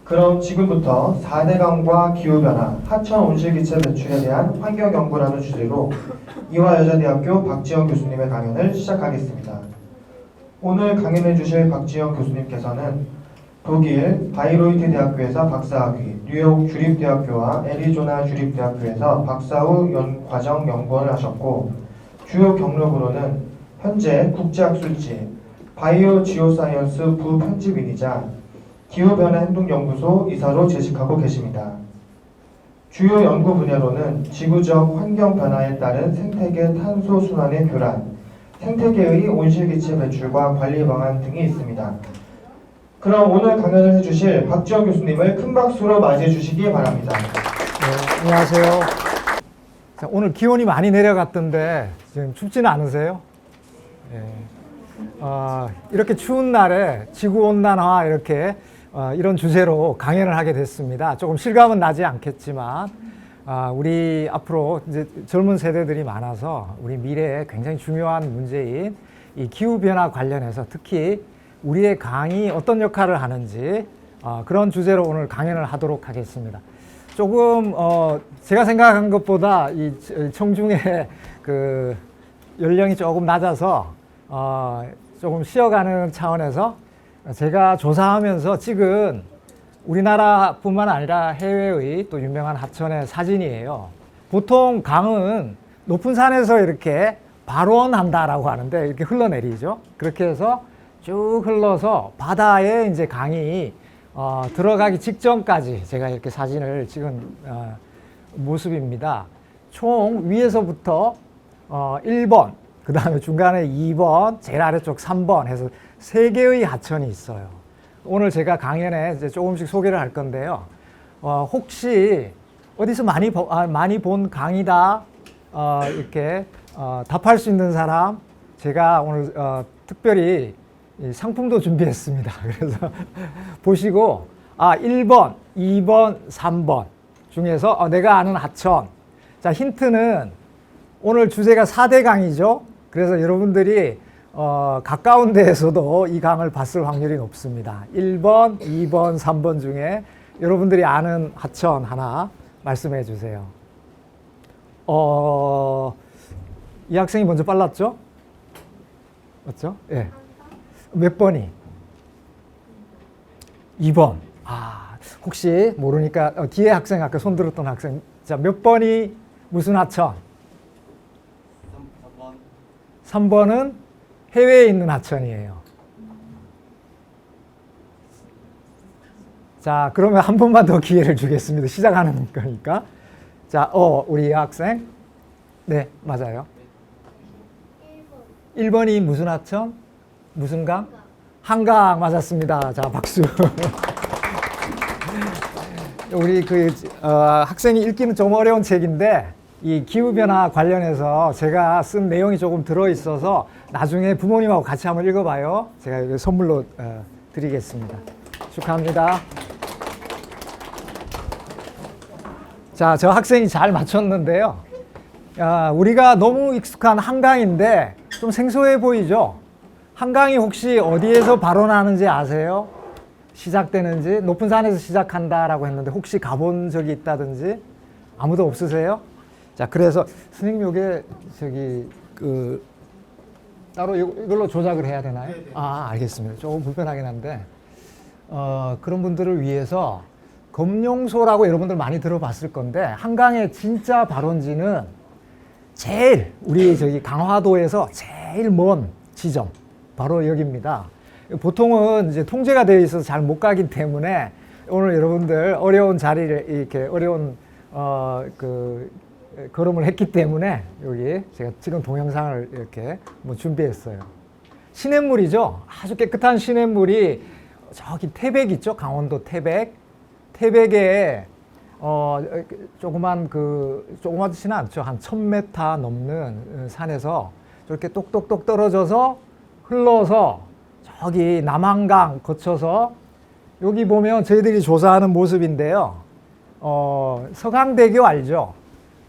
그럼 지금부터 4대강과 기후변화, 하천 온실기체 배출에 대한 환경연구라는 주제로 이화여자대학교 박지영 교수님의 강연을 시작하겠습니다. 오늘 강연해 주실 박지영 교수님께서는 독일 바이로이트 대학교에서 박사학위, 뉴욕 주립대학교와 애리조나 주립대학교에서 박사 후 과정 연구원을 하셨고, 주요 경력으로는 현재 국제학술지 바이오 지오사이언스 부편집인이자 기후변화행동연구소 이사로 재직하고 계십니다. 주요 연구 분야로는 지구적 환경변화에 따른 생태계 탄소 순환의 교란, 생태계의 온실기체 배출과 관리 방안 등이 있습니다. 그럼 오늘 강연을 해주실 박지영 교수님을 큰 박수로 맞이해 주시기 바랍니다. 네, 안녕하세요. 자, 오늘 기온이 많이 내려갔던데 지금 춥지는 않으세요? 네. 이렇게 추운 날에 지구온난화 이런 주제로 강연을 하게 됐습니다. 조금 실감은 나지 않겠지만 우리 앞으로 이제 젊은 세대들이 많아서 우리 미래에 굉장히 중요한 문제인 이 기후변화 관련해서 특히 우리의 강이 어떤 역할을 하는지 그런 주제로 오늘 강연을 하도록 하겠습니다. 조금 제가 생각한 것보다 이 청중의 그 연령이 조금 낮아서 조금 쉬어가는 차원에서 제가 조사하면서 찍은 우리나라뿐만 아니라 해외의 또 유명한 하천의 사진이에요. 보통 강은 높은 산에서 이렇게 발원한다라고 하는데 이렇게 흘러내리죠. 그렇게 해서 쭉 흘러서 바다에 이제 강이 들어가기 직전까지 제가 이렇게 사진을 찍은 모습입니다. 총 위에서부터 1번, 그 다음에 중간에 2번, 제일 아래쪽 3번 해서 3개의 하천이 있어요. 오늘 제가 강연에 이제 조금씩 소개를 할 건데요. 혹시 어디서 많이 본 강이다 이렇게 답할 수 있는 사람, 제가 오늘 특별히 상품도 준비했습니다. 그래서 보시고 1번, 2번, 3번 중에서 내가 아는 하천. 자, 힌트는 오늘 주제가 4대 강이죠. 그래서 여러분들이 가까운 데에서도 이 강을 봤을 확률이 높습니다. 1번, 2번, 3번 중에 여러분들이 아는 하천 하나 말씀해 주세요. 이 학생이 먼저 빨랐죠? 맞죠? 예. 네. 몇 번이? 2번. 혹시 모르니까 뒤에 학생, 아까 손 들었던 학생. 자, 몇 번이 무슨 하천? 3번은 해외에 있는 하천이에요. 자, 그러면 한 번만 더 기회를 주겠습니다. 시작하는 거니까. 자, 우리 학생. 네, 맞아요. 1번이 무슨 하천? 무슨 강? 한강 맞았습니다. 자, 박수. 우리 학생이 읽기는 좀 어려운 책인데 이 기후변화 관련해서 제가 쓴 내용이 조금 들어있어서 나중에 부모님하고 같이 한번 읽어봐요. 제가 선물로 드리겠습니다. 축하합니다. 자, 저 학생이 잘 맞췄는데요. 우리가 너무 익숙한 한강인데 좀 생소해 보이죠? 한강이 혹시 어디에서 발원하는지 아세요? 시작되는지? 높은 산에서 시작한다라고 했는데 혹시 가본 적이 있다든지? 아무도 없으세요? 자, 그래서 선생님 요게 따로 이걸로 조작을 해야 되나요? 알겠습니다. 조금 불편하긴 한데 그런 분들을 위해서 검룡소라고 여러분들 많이 들어봤을 건데 한강의 진짜 발원지는 제일 우리 강화도에서 제일 먼 지점 바로 여기입니다. 보통은 이제 통제가 되어 있어서 잘 못 가기 때문에 오늘 여러분들 어려운 자리를 이렇게 어려운 걸음을 했기 때문에 여기 제가 찍은 동영상을 이렇게 준비했어요. 시냇물이죠. 아주 깨끗한 시냇물이 저기 태백 있죠. 강원도 태백. 태백에 조그맣지는 않죠. 한 1000m 넘는 산에서 저렇게 똑똑똑 떨어져서 흘러서 저기 남한강 거쳐서 여기 보면 저희들이 조사하는 모습인데요. 서강대교 알죠?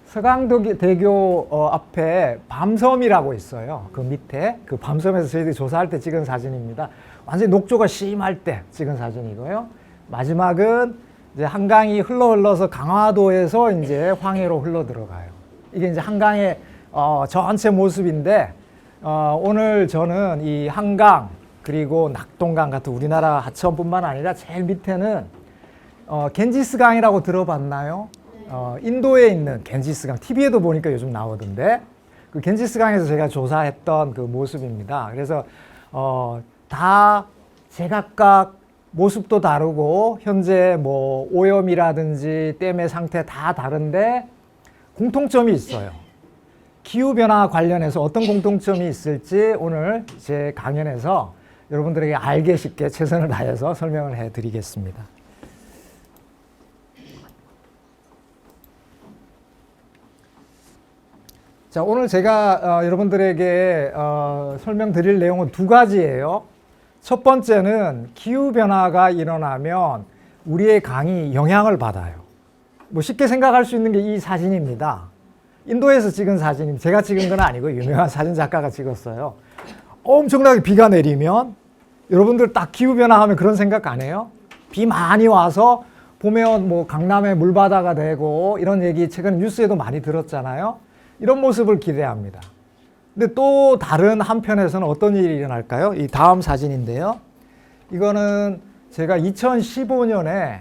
서강대교 앞에 밤섬이라고 있어요. 그 밑에 그 밤섬에서 저희들이 조사할 때 찍은 사진입니다. 완전히 녹조가 심할 때 찍은 사진이고요. 마지막은 이제 한강이 흘러서 강화도에서 이제 황해로 흘러 들어가요. 이게 이제 한강의 전체 모습인데 오늘 저는 이 한강 그리고 낙동강 같은 우리나라 하천뿐만 아니라 제일 밑에는 겐지스강이라고 들어봤나요? 인도에 있는 겐지스강, TV에도 보니까 요즘 나오던데 그 겐지스강에서 제가 조사했던 그 모습입니다. 그래서 다 제각각 모습도 다르고 현재 뭐 오염이라든지 댐의 상태 다 다른데 공통점이 있어요. 기후변화 관련해서 어떤 공통점이 있을지 오늘 제 강연에서 여러분들에게 알기 쉽게 최선을 다해서 설명을 해드리겠습니다. 자, 오늘 제가 여러분들에게 설명드릴 내용은 두 가지예요. 첫 번째는 기후변화가 일어나면 우리의 강이 영향을 받아요. 뭐 쉽게 생각할 수 있는 게 이 사진입니다. 인도에서 찍은 사진입니다. 제가 찍은 건 아니고 유명한 사진 작가가 찍었어요. 엄청나게 비가 내리면 여러분들 딱 기후변화 하면 그런 생각 안 해요? 비 많이 와서 보면 뭐 강남에 물바다가 되고 이런 얘기 최근 뉴스에도 많이 들었잖아요. 이런 모습을 기대합니다. 근데 또 다른 한편에서는 어떤 일이 일어날까요? 이 다음 사진인데요. 이거는 제가 2015년에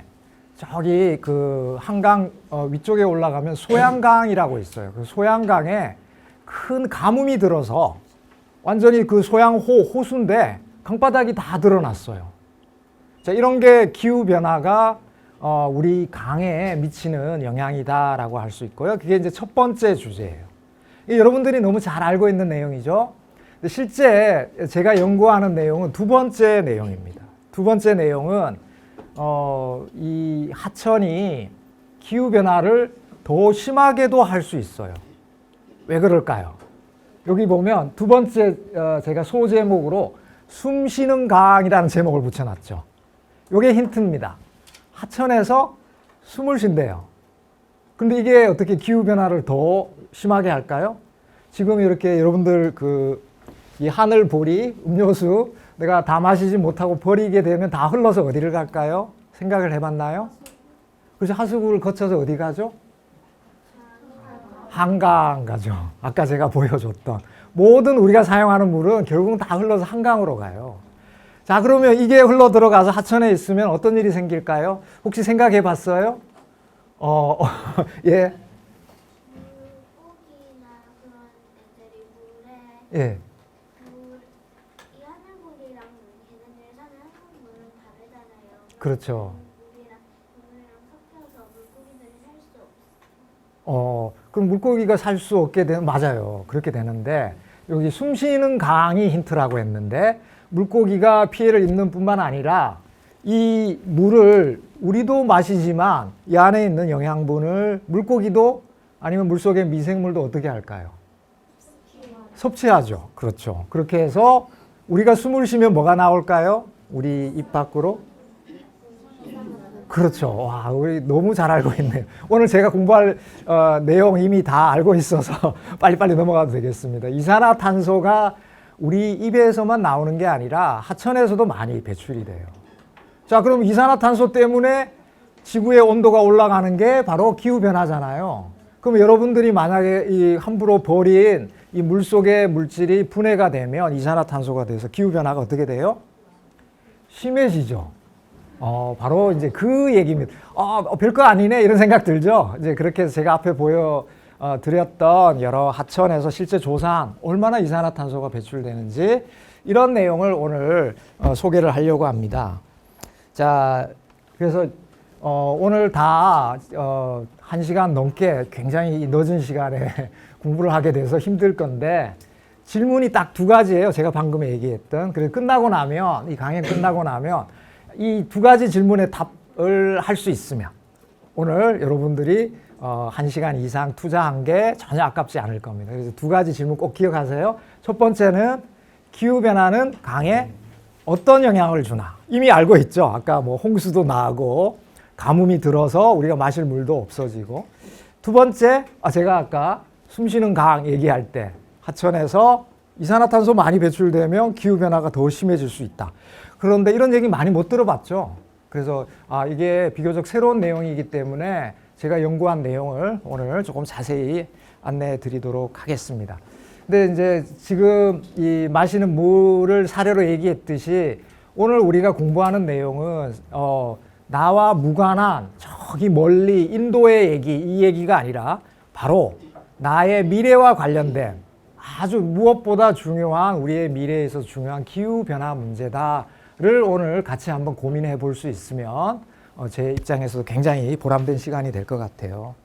저기 그 한강 위쪽에 올라가면 소양강이라고 있어요. 그 소양강에 큰 가뭄이 들어서 완전히 그 소양호 호수인데 강바닥이 다 드러났어요. 자, 이런 게 기후변화가 우리 강에 미치는 영향이다라고 할 수 있고요. 그게 이제 첫 번째 주제예요. 이게 여러분들이 너무 잘 알고 있는 내용이죠. 근데 실제 제가 연구하는 내용은 두 번째 내용입니다. 두 번째 내용은 이 하천이 기후변화를 더 심하게도 할 수 있어요. 왜 그럴까요? 여기 보면 두 번째 제가 소제목으로 숨 쉬는 강이라는 제목을 붙여놨죠. 이게 힌트입니다. 하천에서 숨을 쉰대요. 근데 이게 어떻게 기후변화를 더 심하게 할까요? 지금 이렇게 여러분들 이 하늘보리, 음료수 내가 다 마시지 못하고 버리게 되면 다 흘러서 어디를 갈까요? 생각을 해봤나요? 그래서 하수구를 거쳐서 어디 가죠? 한강 가죠. 아까 제가 보여줬던 모든 우리가 사용하는 물은 결국은 다 흘러서 한강으로 가요. 자, 그러면 이게 흘러 들어가서 하천에 있으면 어떤 일이 생길까요? 혹시 생각해 봤어요? 예. 물고기나 그런 애들이 물에 예. 이 하늘물이랑 걔네들 사는 한국물은 다르잖아요. 그렇죠. 물이랑 섞여서 물고기들이 살 수 없어. 그럼 물고기가 살 수 없게 되면, 맞아요. 그렇게 되는데, 여기 숨 쉬는 강이 힌트라고 했는데, 물고기가 피해를 입는 뿐만 아니라, 이 물을 우리도 마시지만, 이 안에 있는 영양분을 물고기도 아니면 물속의 미생물도 어떻게 할까요? 섭취하죠. 그렇죠. 그렇게 해서 우리가 숨을 쉬면 뭐가 나올까요? 우리 입 밖으로? 그렇죠. 와, 우리 너무 잘 알고 있네요. 오늘 제가 공부할 내용 이미 다 알고 있어서 빨리빨리 넘어가도 되겠습니다. 이산화탄소가 우리 입에서만 나오는 게 아니라 하천에서도 많이 배출이 돼요. 자, 그럼 이산화탄소 때문에 지구의 온도가 올라가는 게 바로 기후변화잖아요. 그럼 여러분들이 만약에 이 함부로 버린 이 물속의 물질이 분해가 되면 이산화탄소가 돼서 기후변화가 어떻게 돼요? 심해지죠. 바로 이제 그 얘기입니다. 별거 아니네 이런 생각 들죠. 이제 그렇게 해서 제가 앞에 드렸던 여러 하천에서 실제 조사한 얼마나 이산화탄소가 배출되는지 이런 내용을 오늘 소개를 하려고 합니다. 자, 그래서 오늘 다 1시간 넘게 굉장히 늦은 시간에 공부를 하게 돼서 힘들 건데 질문이 딱 두 가지예요. 제가 방금 얘기했던. 그래서 끝나고 나면 이 강연 끝나고 나면 이 두 가지 질문에 답을 할 수 있으면 오늘 여러분들이 1시간 이상 투자한 게 전혀 아깝지 않을 겁니다. 그래서 두 가지 질문 꼭 기억하세요. 첫 번째는 기후변화는 강에 어떤 영향을 주나? 이미 알고 있죠. 아까 뭐 홍수도 나고 가뭄이 들어서 우리가 마실 물도 없어지고. 두 번째, 제가 아까 숨쉬는 강 얘기할 때 하천에서 이산화탄소 많이 배출되면 기후변화가 더 심해질 수 있다. 그런데 이런 얘기 많이 못 들어봤죠. 그래서 이게 비교적 새로운 내용이기 때문에 제가 연구한 내용을 오늘 조금 자세히 안내해 드리도록 하겠습니다. 근데 이제 지금 이 마시는 물을 사례로 얘기했듯이 오늘 우리가 공부하는 내용은 나와 무관한 저기 멀리 인도의 얘기, 이 얘기가 아니라 바로 나의 미래와 관련된 아주 무엇보다 중요한 우리의 미래에 있어서 중요한 기후변화 문제다를 오늘 같이 한번 고민해 볼 수 있으면 제 입장에서도 굉장히 보람된 시간이 될 것 같아요.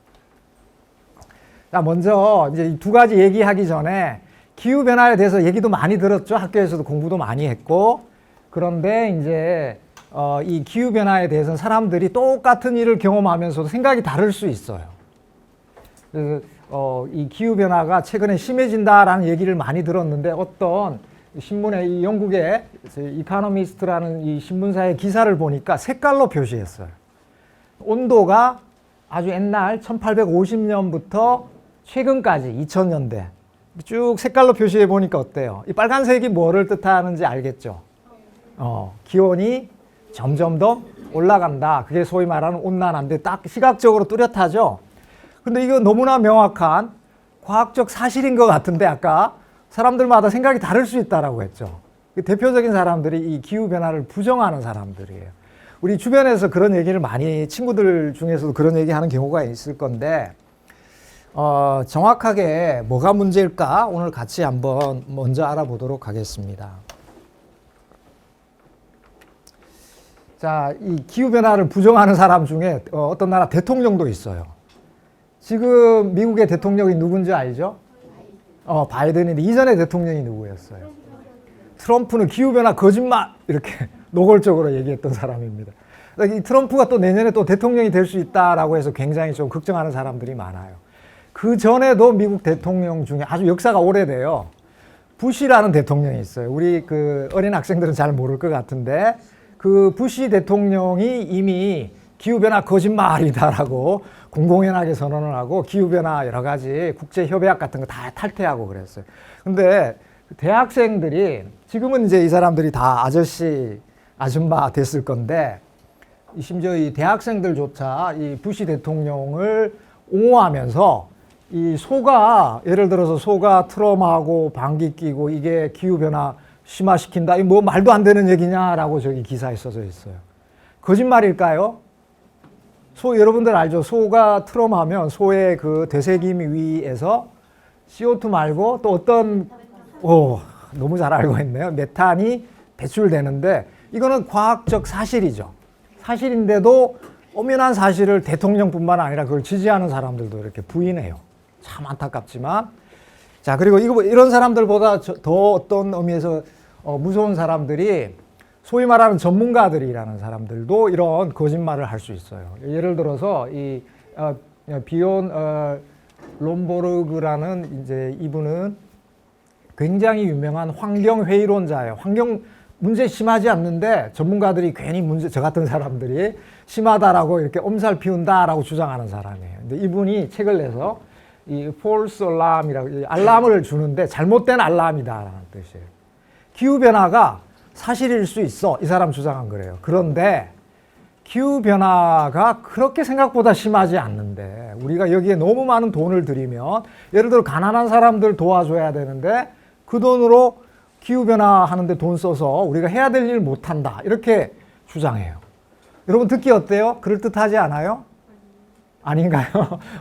자, 먼저 이제 이 두 가지 얘기하기 전에 기후변화에 대해서 얘기도 많이 들었죠. 학교에서도 공부도 많이 했고. 그런데 이제 이 기후변화에 대해서는 사람들이 똑같은 일을 경험하면서도 생각이 다를 수 있어요. 그래서 이 기후변화가 최근에 심해진다라는 얘기를 많이 들었는데 어떤 신문에 이 영국의 이카노미스트라는 이 신문사의 기사를 보니까 색깔로 표시했어요. 온도가 아주 옛날 1850년부터 최근까지 2000년대 쭉 색깔로 표시해 보니까 어때요? 이 빨간색이 뭐를 뜻하는지 알겠죠? 기온이 점점 더 올라간다. 그게 소위 말하는 온난화인데 딱 시각적으로 뚜렷하죠? 근데 이거 너무나 명확한 과학적 사실인 것 같은데 아까 사람들마다 생각이 다를 수 있다라고 했죠. 대표적인 사람들이 이 기후변화를 부정하는 사람들이에요. 우리 주변에서 그런 얘기를 많이 친구들 중에서도 그런 얘기하는 경우가 있을 건데 정확하게 뭐가 문제일까 오늘 같이 한번 먼저 알아보도록 하겠습니다. 자, 이 기후변화를 부정하는 사람 중에 어떤 나라 대통령도 있어요. 지금 미국의 대통령이 누군지 알죠? 바이든인데 이전에 대통령이 누구였어요? 트럼프는 기후변화 거짓말 이렇게 노골적으로 얘기했던 사람입니다. 이 트럼프가 또 내년에 또 대통령이 될 수 있다라고 해서 굉장히 좀 걱정하는 사람들이 많아요. 그 전에도 미국 대통령 중에 아주 역사가 오래돼요. 부시라는 대통령이 있어요. 우리 그 어린 학생들은 잘 모를 것 같은데 그 부시 대통령이 이미 기후변화 거짓말이다라고 공공연하게 선언을 하고 기후변화 여러 가지 국제협약 같은 거 다 탈퇴하고 그랬어요. 근데 대학생들이 지금은 이제 이 사람들이 다 아저씨, 아줌마 됐을 건데 심지어 이 대학생들조차 이 부시 대통령을 옹호하면서 이 소가 예를 들어서 소가 트럼하고 방귀 끼고 이게 기후변화 심화시킨다. 이 뭐 말도 안 되는 얘기냐라고 저기 기사에 써져 있어요. 거짓말일까요? 소 여러분들 알죠? 소가 트럼하면 소의 그 되새김 위에서 CO2 말고 또 어떤 너무 잘 알고 있네요. 메탄이 배출되는데 이거는 과학적 사실이죠. 사실인데도 엄연한 사실을 대통령뿐만 아니라 그걸 지지하는 사람들도 이렇게 부인해요. 참 안타깝지만. 자, 그리고 이런 사람들보다 더 어떤 의미에서 무서운 사람들이 소위 말하는 전문가들이라는 사람들도 이런 거짓말을 할 수 있어요. 예를 들어서 이 비온 롬버르그라는 이제 이분은 굉장히 유명한 환경 회의론자예요. 환경 문제 심하지 않는데 전문가들이 괜히 문제 저 같은 사람들이 심하다라고 이렇게 엄살 피운다라고 주장하는 사람이에요. 근데 이분이 책을 내서 이 false alarm이라고 알람을 주는데 잘못된 알람이다라는 뜻이에요. 기후 변화가 사실일 수 있어. 이 사람 주장한 거래요. 그런데 기후변화가 그렇게 생각보다 심하지 않는데 우리가 여기에 너무 많은 돈을 들이면 예를 들어 가난한 사람들 도와줘야 되는데 그 돈으로 기후변화 하는데 돈 써서 우리가 해야 될 일 못한다. 이렇게 주장해요. 여러분 듣기 어때요? 그럴듯하지 않아요? 아닌가요?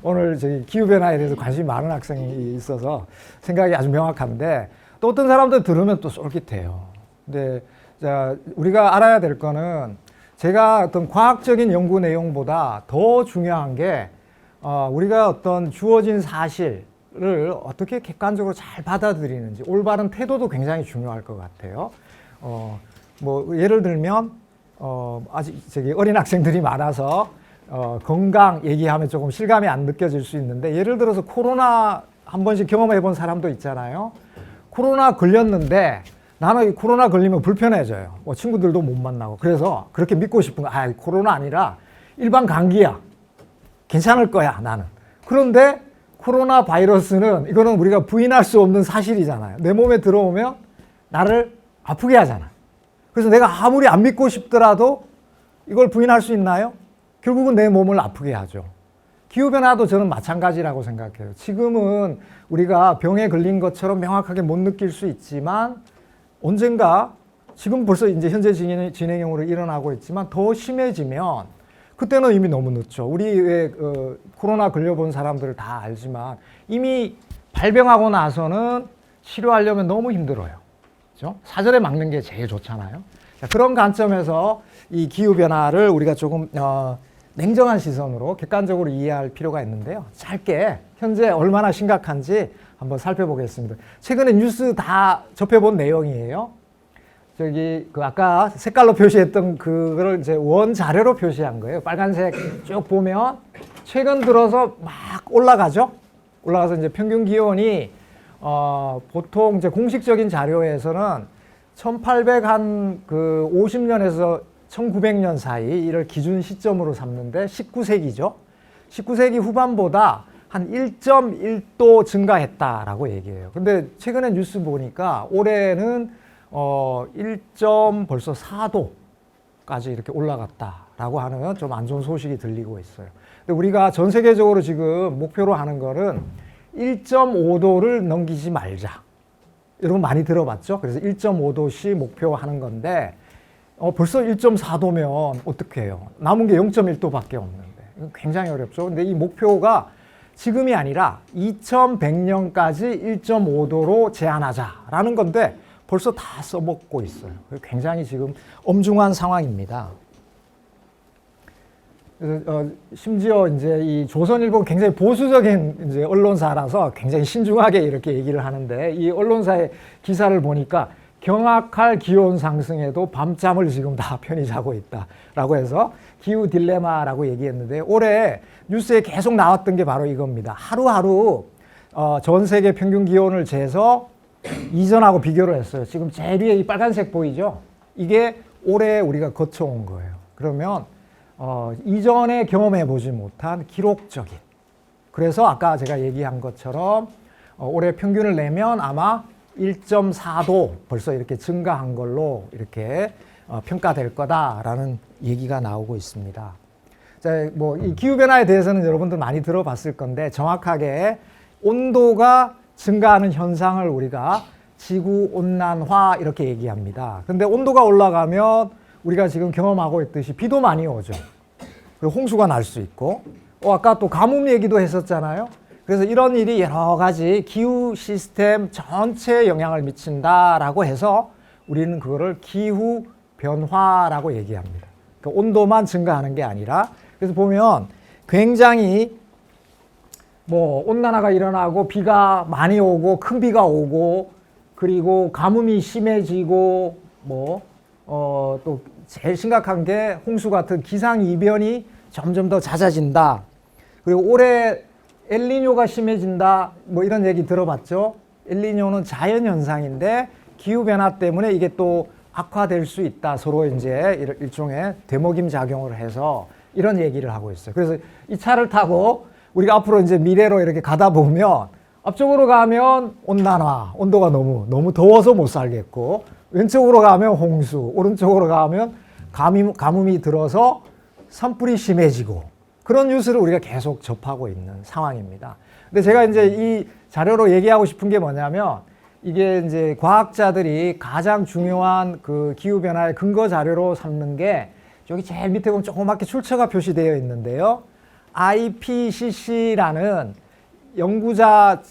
오늘 저기 기후변화에 대해서 관심이 많은 학생이 있어서 생각이 아주 명확한데 또 어떤 사람들 들으면 또 쏠깃해요. 근데 자, 우리가 알아야 될 거는 제가 어떤 과학적인 연구 내용보다 더 중요한 게 우리가 어떤 주어진 사실을 어떻게 객관적으로 잘 받아들이는지 올바른 태도도 굉장히 중요할 것 같아요. 뭐 예를 들면 아직 저기 어린 학생들이 많아서 건강 얘기하면 조금 실감이 안 느껴질 수 있는데 예를 들어서 코로나 한 번씩 경험해 본 사람도 있잖아요. 코로나 걸렸는데 나는 이 코로나 걸리면 불편해져요. 뭐 친구들도 못 만나고. 그래서 그렇게 믿고 싶은 거, 코로나 아니라 일반 감기야. 괜찮을 거야, 나는. 그런데 코로나 바이러스는 이거는 우리가 부인할 수 없는 사실이잖아요. 내 몸에 들어오면 나를 아프게 하잖아. 그래서 내가 아무리 안 믿고 싶더라도 이걸 부인할 수 있나요? 결국은 내 몸을 아프게 하죠. 기후변화도 저는 마찬가지라고 생각해요. 지금은 우리가 병에 걸린 것처럼 명확하게 못 느낄 수 있지만 언젠가 지금 벌써 이제 현재 진행형으로 일어나고 있지만 더 심해지면 그때는 이미 너무 늦죠. 우리 왜 코로나 걸려본 사람들을 다 알지만 이미 발병하고 나서는 치료하려면 너무 힘들어요. 그렇죠? 사전에 막는 게 제일 좋잖아요. 자, 그런 관점에서 이 기후변화를 우리가 조금 냉정한 시선으로 객관적으로 이해할 필요가 있는데요. 짧게 현재 얼마나 심각한지 한번 살펴보겠습니다. 최근에 뉴스 다 접해본 내용이에요. 저기 그 아까 색깔로 표시했던 그거를 이제 원 자료로 표시한 거예요. 빨간색 쭉 보면 최근 들어서 막 올라가죠. 올라가서 이제 평균 기온이 보통 이제 공식적인 자료에서는 1850년에서 1900년 사이 이를 기준 시점으로 삼는데 19세기죠. 19세기 후반보다 한 1.1도 증가했다라고 얘기해요. 근데 최근에 뉴스 보니까 올해는 벌써 4도까지 이렇게 올라갔다라고 하는 좀 안 좋은 소식이 들리고 있어요. 근데 우리가 전 세계적으로 지금 목표로 하는 거는 1.5도를 넘기지 말자. 여러분 많이 들어봤죠? 그래서 1.5도씩 목표하는 건데 벌써 1.4도면 어떻게 해요? 남은 게 0.1도밖에 없는데 이건 굉장히 어렵죠. 근데 이 목표가 지금이 아니라 2100년까지 1.5도로 제한하자라는 건데 벌써 다 써먹고 있어요. 굉장히 지금 엄중한 상황입니다. 그래서 심지어 이제 이 조선일보는 굉장히 보수적인 이제 언론사라서 굉장히 신중하게 이렇게 얘기를 하는데 이 언론사의 기사를 보니까 경악할 기온 상승에도 밤잠을 지금 다 편히 자고 있다라고 해서 기후 딜레마라고 얘기했는데 올해 뉴스에 계속 나왔던 게 바로 이겁니다. 하루하루 전 세계 평균 기온을 재서 이전하고 비교를 했어요. 지금 제일 위에 이 빨간색 보이죠? 이게 올해 우리가 거쳐온 거예요. 그러면 이전에 경험해 보지 못한 기록적인. 그래서 아까 제가 얘기한 것처럼 올해 평균을 내면 아마 1.4도 벌써 이렇게 증가한 걸로 이렇게 평가될 거다라는 얘기가 나오고 있습니다. 자, 뭐 이 기후 변화에 대해서는 여러분들 많이 들어봤을 건데 정확하게 온도가 증가하는 현상을 우리가 지구 온난화 이렇게 얘기합니다. 근데 온도가 올라가면 우리가 지금 경험하고 있듯이 비도 많이 오죠. 그리고 홍수가 날 수 있고 아까 또 가뭄 얘기도 했었잖아요. 그래서 이런 일이 여러 가지 기후 시스템 전체에 영향을 미친다라고 해서 우리는 그거를 기후 변화라고 얘기합니다. 그러니까 온도만 증가하는 게 아니라 그래서 보면 굉장히 뭐 온난화가 일어나고 비가 많이 오고 큰 비가 오고 그리고 가뭄이 심해지고 또 제일 심각한 게 홍수 같은 기상 이변이 점점 더 잦아진다. 그리고 올해 엘니뇨가 심해진다. 뭐 이런 얘기 들어봤죠? 엘니뇨는 자연 현상인데 기후 변화 때문에 이게 또 악화될 수 있다. 서로 이제 일종의 되먹임 작용을 해서 이런 얘기를 하고 있어요. 그래서 이 차를 타고 우리가 앞으로 이제 미래로 이렇게 가다 보면 앞쪽으로 가면 온난화, 온도가 너무 더워서 못 살겠고 왼쪽으로 가면 홍수, 오른쪽으로 가면 가뭄이 들어서 산불이 심해지고 그런 뉴스를 우리가 계속 접하고 있는 상황입니다. 근데 제가 이제 이 자료로 얘기하고 싶은 게 뭐냐면 이게 이제 과학자들이 가장 중요한 그 기후변화의 근거 자료로 삼는 게 여기 제일 밑에 보면 조그맣게 출처가 표시되어 있는데요. IPCC라는 연구자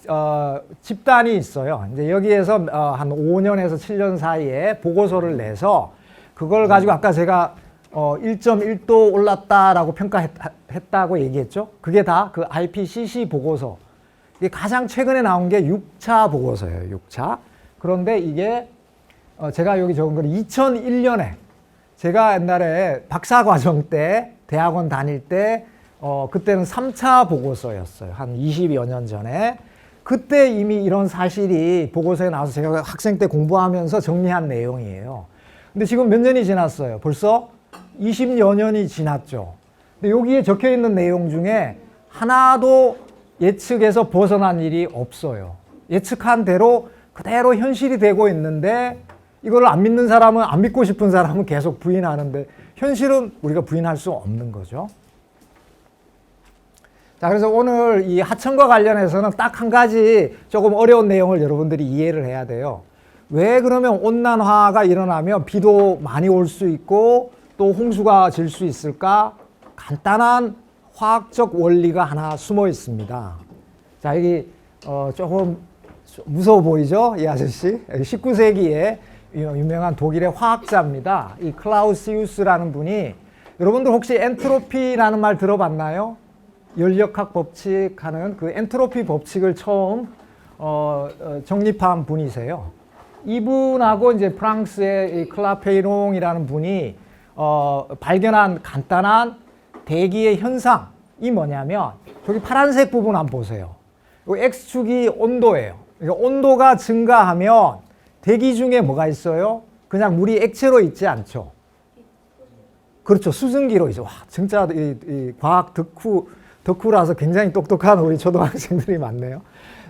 집단이 있어요. 이제 여기에서 한 5년에서 7년 사이에 보고서를 내서 그걸 가지고 아까 제가 1.1도 올랐다라고 평가했다고 얘기했죠. 그게 다 그 IPCC 보고서. 이게 가장 최근에 나온 게 6차 보고서예요. 6차. 그런데 이게 제가 여기 적은 건 2001년에 제가 옛날에 박사과정 때 대학원 다닐 때 그때는 3차 보고서였어요. 한 20여 년 전에. 그때 이미 이런 사실이 보고서에 나와서 제가 학생 때 공부하면서 정리한 내용이에요. 근데 지금 몇 년이 지났어요. 벌써 20여 년이 지났죠. 근데 여기에 적혀 있는 내용 중에 하나도 예측에서 벗어난 일이 없어요. 예측한 대로 그대로 현실이 되고 있는데 이걸 안 믿는 사람은 안 믿고 싶은 사람은 계속 부인하는데 현실은 우리가 부인할 수 없는 거죠. 자, 그래서 오늘 이 하천과 관련해서는 딱 한 가지 조금 어려운 내용을 여러분들이 이해를 해야 돼요. 왜 그러면 온난화가 일어나면 비도 많이 올 수 있고 또 홍수가 질 수 있을까? 간단한 화학적 원리가 하나 숨어 있습니다. 자, 여기 조금 무서워 보이죠? 이 아저씨. 19세기에 유명한 독일의 화학자입니다. 이 클라우시우스라는 분이, 여러분들 혹시 엔트로피라는 말 들어봤나요? 열역학 법칙 하는 그 엔트로피 법칙을 처음 정립한 분이세요. 이분하고 이제 프랑스의 이 클라페이롱이라는 분이 발견한 간단한 대기의 현상이 뭐냐면, 저기 파란색 부분 한번 보세요. 이 X축이 온도예요. 그러니까 온도가 증가하면 대기 중에 뭐가 있어요? 그냥 물이 액체로 있지 않죠. 그렇죠. 수증기로 있죠. 와, 진짜 이 과학 덕후라서 굉장히 똑똑한 우리 초등학생들이 많네요.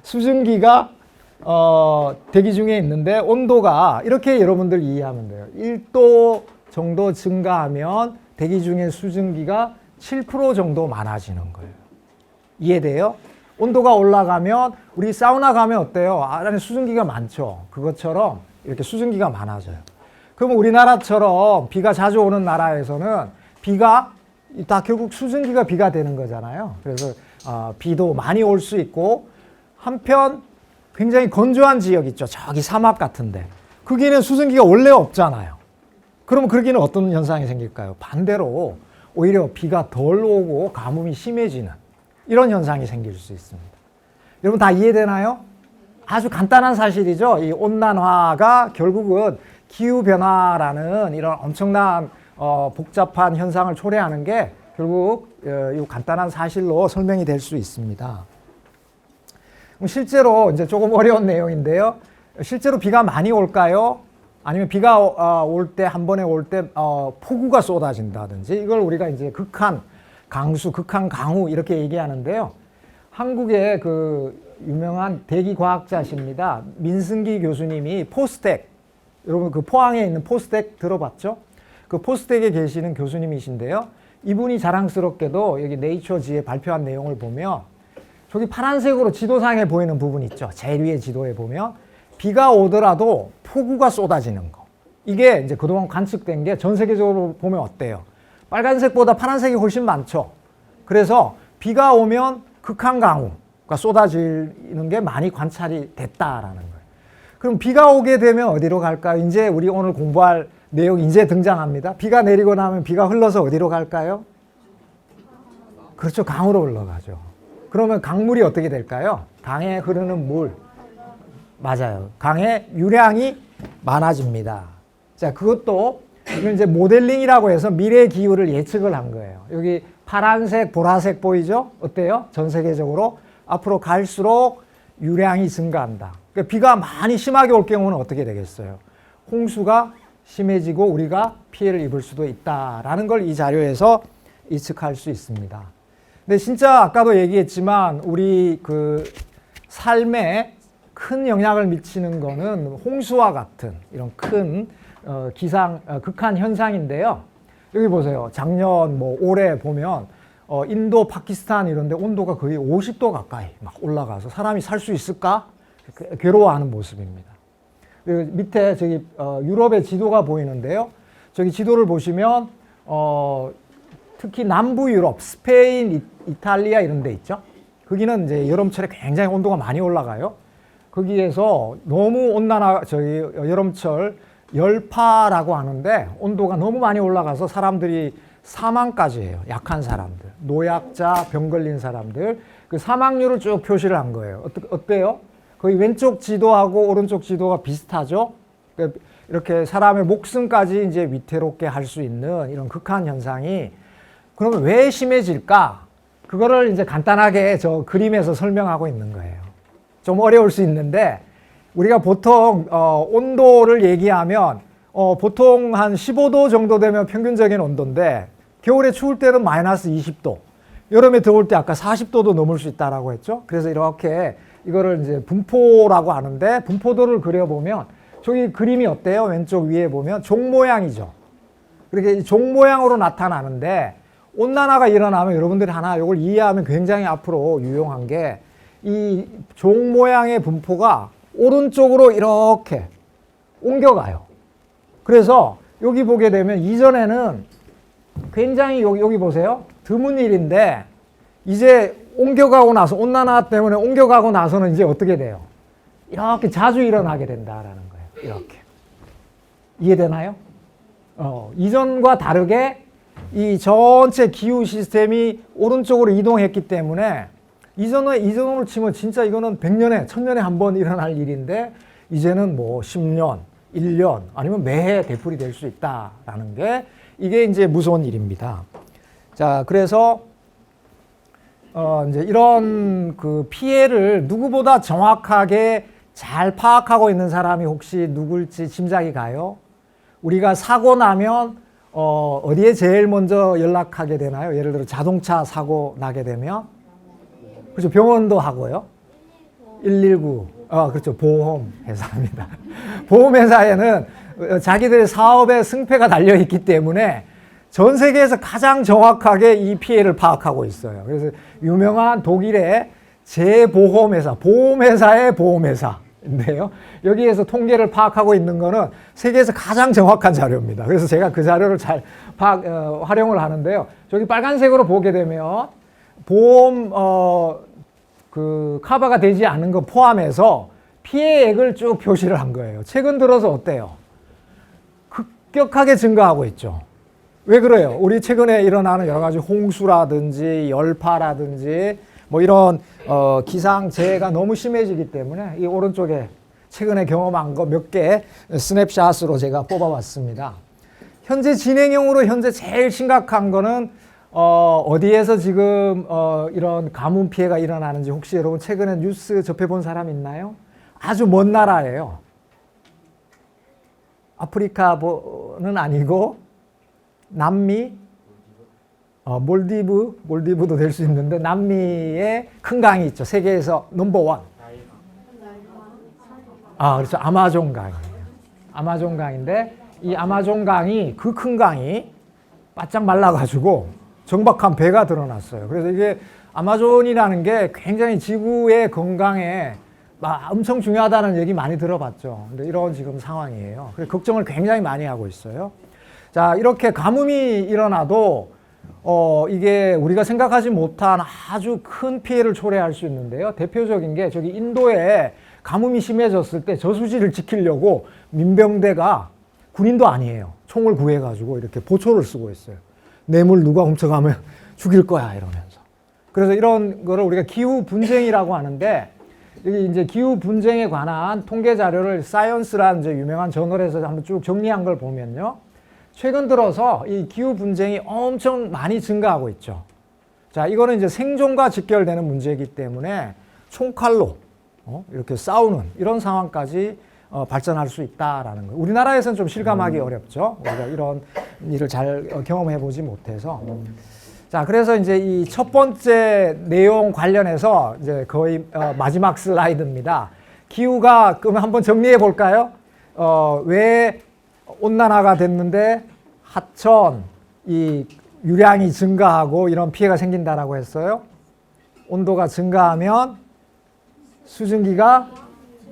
수증기가 대기 중에 있는데 온도가 이렇게 여러분들 이해하면 돼요. 1도 정도 증가하면 대기 중에 수증기가 7% 정도 많아지는 거예요. 이해돼요? 온도가 올라가면 우리 사우나 가면 어때요? 안에 수증기가 많죠. 그것처럼 이렇게 수증기가 많아져요. 그럼 우리나라처럼 비가 자주 오는 나라에서는 비가 다 결국 수증기가 비가 되는 거잖아요. 그래서 비도 많이 올 수 있고, 한편 굉장히 건조한 지역 있죠. 저기 사막 같은데 거기는 수증기가 원래 없잖아요. 그러면 거기는 어떤 현상이 생길까요? 반대로 오히려 비가 덜 오고 가뭄이 심해지는 이런 현상이 생길 수 있습니다. 여러분 다 이해되나요? 아주 간단한 사실이죠. 이 온난화가 결국은 기후변화라는 이런 엄청난 복잡한 현상을 초래하는 게 결국 이 간단한 사실로 설명이 될 수 있습니다. 실제로 이제 조금 어려운 내용인데요. 실제로 비가 많이 올까요? 아니면 비가 올 때, 한 번에 올 때 폭우가 쏟아진다든지, 이걸 우리가 이제 극한 강수, 극한 강우 이렇게 얘기하는데요. 한국의 그 유명한 대기과학자십니다. 민승기 교수님이 포스텍, 여러분 그 포항에 있는 포스텍 들어봤죠? 그 포스텍에 계시는 교수님이신데요. 이분이 자랑스럽게도 여기 네이처지에 발표한 내용을 보면, 저기 파란색으로 지도상에 보이는 부분 있죠. 제일 위에 지도에 보면 비가 오더라도 폭우가 쏟아지는 거. 이게 이제 그동안 관측된 게 전 세계적으로 보면 어때요? 빨간색보다 파란색이 훨씬 많죠. 그래서 비가 오면 극한 강우가 쏟아지는 게 많이 관찰이 됐다라는 거예요. 그럼 비가 오게 되면 어디로 갈까요? 이제 우리 오늘 공부할 내용이 이제 등장합니다. 비가 내리고 나면 비가 흘러서 어디로 갈까요? 그렇죠. 강으로 흘러가죠. 그러면 강물이 어떻게 될까요? 강에 흐르는 물. 맞아요. 강의 유량이 많아집니다. 자, 그것도 이건 이제 모델링이라고 해서 미래 기후를 예측을 한 거예요. 여기 파란색, 보라색 보이죠? 어때요? 전 세계적으로 앞으로 갈수록 유량이 증가한다. 그러니까 비가 많이 심하게 올 경우는 어떻게 되겠어요? 홍수가 심해지고 우리가 피해를 입을 수도 있다라는 걸 이 자료에서 예측할 수 있습니다. 근데 진짜 아까도 얘기했지만 우리 그 삶에 큰 영향을 미치는 거는 홍수와 같은 이런 큰 극한 현상인데요. 여기 보세요. 작년 뭐 올해 보면 인도, 파키스탄 이런 데 온도가 거의 50도 가까이 막 올라가서 사람이 살 수 있을까? 괴로워하는 모습입니다. 밑에 저기 유럽의 지도가 보이는데요. 저기 지도를 보시면 특히 남부 유럽, 스페인, 이탈리아 이런 데 있죠. 거기는 이제 여름철에 굉장히 온도가 많이 올라가요. 거기에서 너무 여름철 열파라고 하는데 온도가 너무 많이 올라가서 사람들이 사망까지 해요. 약한 사람들, 노약자, 병 걸린 사람들, 그 사망률을 쭉 표시를 한 거예요. 어때요? 거의 왼쪽 지도하고 오른쪽 지도가 비슷하죠? 그러니까 이렇게 사람의 목숨까지 이제 위태롭게 할 수 있는 이런 극한 현상이, 그러면 왜 심해질까? 그거를 이제 간단하게 저 그림에서 설명하고 있는 거예요. 좀 어려울 수 있는데, 우리가 보통 온도를 얘기하면 보통 한 15도 정도 되면 평균적인 온도인데, 겨울에 추울 때는 마이너스 20도, 여름에 더울 때 아까 40도도 넘을 수 있다라고 했죠. 그래서 이렇게 이거를 이제 분포라고 하는데, 분포도를 그려보면 저기 그림이 어때요? 왼쪽 위에 보면 종 모양이죠. 그렇게 종 모양으로 나타나는데 온난화가 일어나면 여러분들이 하나 이걸 이해하면 굉장히 앞으로 유용한 게 이 종 모양의 분포가 오른쪽으로 이렇게 옮겨가요. 그래서 여기 보게 되면 이전에는 굉장히 여기 보세요. 드문 일인데 이제 옮겨가고 나서 온난화 때문에 옮겨가고 나서는 이제 어떻게 돼요? 이렇게 자주 일어나게 된다라는 거예요. 이렇게. 이해되나요? 이전과 다르게 이 전체 기후 시스템이 오른쪽으로 이동했기 때문에 이전으로 치면 진짜 이거는 100년에, 1000년에 한 번 일어날 일인데 이제는 뭐 10년, 1년 아니면 매해 되풀이 될 수 있다라는 게 이게 이제 무서운 일입니다. 자, 그래서 이제 이런 그 피해를 누구보다 정확하게 잘 파악하고 있는 사람이 혹시 누굴지 짐작이 가요? 우리가 사고 나면 어디에 제일 먼저 연락하게 되나요? 예를 들어 자동차 사고 나게 되면 그렇죠. 병원도 하고요. 119. 그렇죠. 보험회사입니다. 보험회사에는 자기들의 사업의 승패가 달려 있기 때문에 전 세계에서 가장 정확하게 이 피해를 파악하고 있어요. 그래서 유명한 독일의 재보험회사, 보험회사의 보험회사인데요. 여기에서 통계를 파악하고 있는 거는 세계에서 가장 정확한 자료입니다. 그래서 제가 그 자료를 잘 활용을 하는데요. 저기 빨간색으로 보게 되면 보험 그 커버가 되지 않은 거 포함해서 피해액을 쭉 표시를 한 거예요. 최근 들어서 어때요? 급격하게 증가하고 있죠. 왜 그래요? 우리 최근에 일어나는 여러 가지 홍수라든지 열파라든지 뭐 이런 기상재해가 너무 심해지기 때문에 이 오른쪽에 최근에 경험한 거 몇 개 스냅샷으로 제가 뽑아봤습니다. 현재 진행형으로 현재 제일 심각한 거는 어디에서 지금 이런 가뭄 피해가 일어나는지 혹시 여러분 최근에 뉴스 접해본 사람 있나요? 아주 먼 나라예요. 아프리카는 아니고 남미, 몰디브도 될 수 있는데 남미에 큰 강이 있죠. 세계에서 넘버원. 그렇죠. 아마존 강이에요. 아마존 강인데 이 아마존 강이 그 큰 강이 바짝 말라가지고 정박한 배가 드러났어요. 그래서 이게 아마존이라는 게 굉장히 지구의 건강에 엄청 중요하다는 얘기 많이 들어봤죠. 근데 이런 지금 상황이에요. 그래서 걱정을 굉장히 많이 하고 있어요. 자, 이렇게 가뭄이 일어나도 이게 우리가 생각하지 못한 아주 큰 피해를 초래할 수 있는데요. 대표적인 게 저기 인도에 가뭄이 심해졌을 때 저수지를 지키려고 민병대가 군인도 아니에요. 총을 구해가지고 이렇게 보초를 쓰고 있어요. 뇌물 누가 훔쳐가면 죽일 거야 이러면서. 그래서 이런 거를 우리가 기후 분쟁이라고 하는데 여기 이제 기후 분쟁에 관한 통계 자료를 사이언스라는 이제 유명한 저널에서 한번 쭉 정리한 걸 보면요. 최근 들어서 이 기후 분쟁이 엄청 많이 증가하고 있죠. 자, 이거는 이제 생존과 직결되는 문제이기 때문에 총칼로 이렇게 싸우는 이런 상황까지 발전할 수 있다라는 거예요. 우리나라에서는 좀 실감하기 어렵죠. 우리가 이런 일을 잘 경험해 보지 못해서. 자, 그래서 이제 이 첫 번째 내용 관련해서 이제 거의 마지막 슬라이드입니다. 기후가 그러면 한번 정리해 볼까요? 왜 온난화가 됐는데 하천 이 유량이 증가하고 이런 피해가 생긴다라고 했어요. 온도가 증가하면 수증기가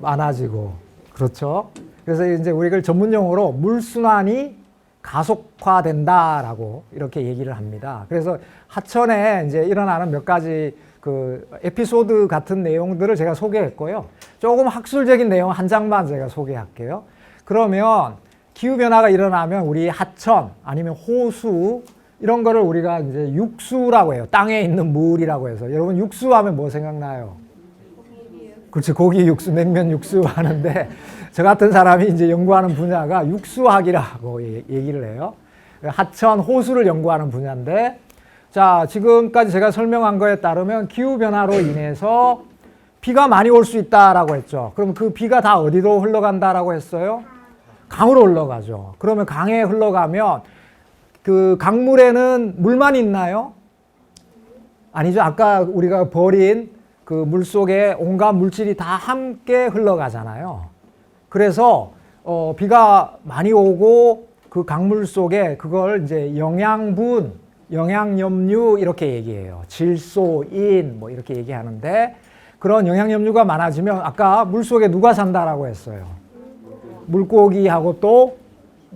많아지고 그렇죠. 그래서 이제 우리가 이걸 전문 용어로 물순환이 가속화된다라고 이렇게 얘기를 합니다. 그래서 하천에 이제 일어나는 몇 가지 그 에피소드 같은 내용들을 제가 소개했고요. 조금 학술적인 내용 한 장만 제가 소개할게요. 그러면 기후변화가 일어나면 우리 하천 아니면 호수 이런 거를 우리가 이제 육수라고 해요. 땅에 있는 물이라고 해서. 여러분 육수 하면 뭐 생각나요? 그렇지. 고기 육수, 냉면 육수 하는데 저 같은 사람이 이제 연구하는 분야가 육수학이라고 얘기를 해요. 하천, 호수를 연구하는 분야인데 자, 지금까지 제가 설명한 거에 따르면 기후변화로 인해서 비가 많이 올 수 있다라고 했죠. 그럼 그 비가 다 어디로 흘러간다라고 했어요? 강으로 흘러가죠. 그러면 강에 흘러가면 그 강물에는 물만 있나요? 아니죠. 아까 우리가 버린 그 물 속에 온갖 물질이 다 함께 흘러가잖아요. 그래서 비가 많이 오고 그 강물 속에 그걸 이제 영양분, 영양염류 이렇게 얘기해요. 질소인 뭐 이렇게 얘기하는데 그런 영양염류가 많아지면 아까 물 속에 누가 산다라고 했어요? 물고기하고 또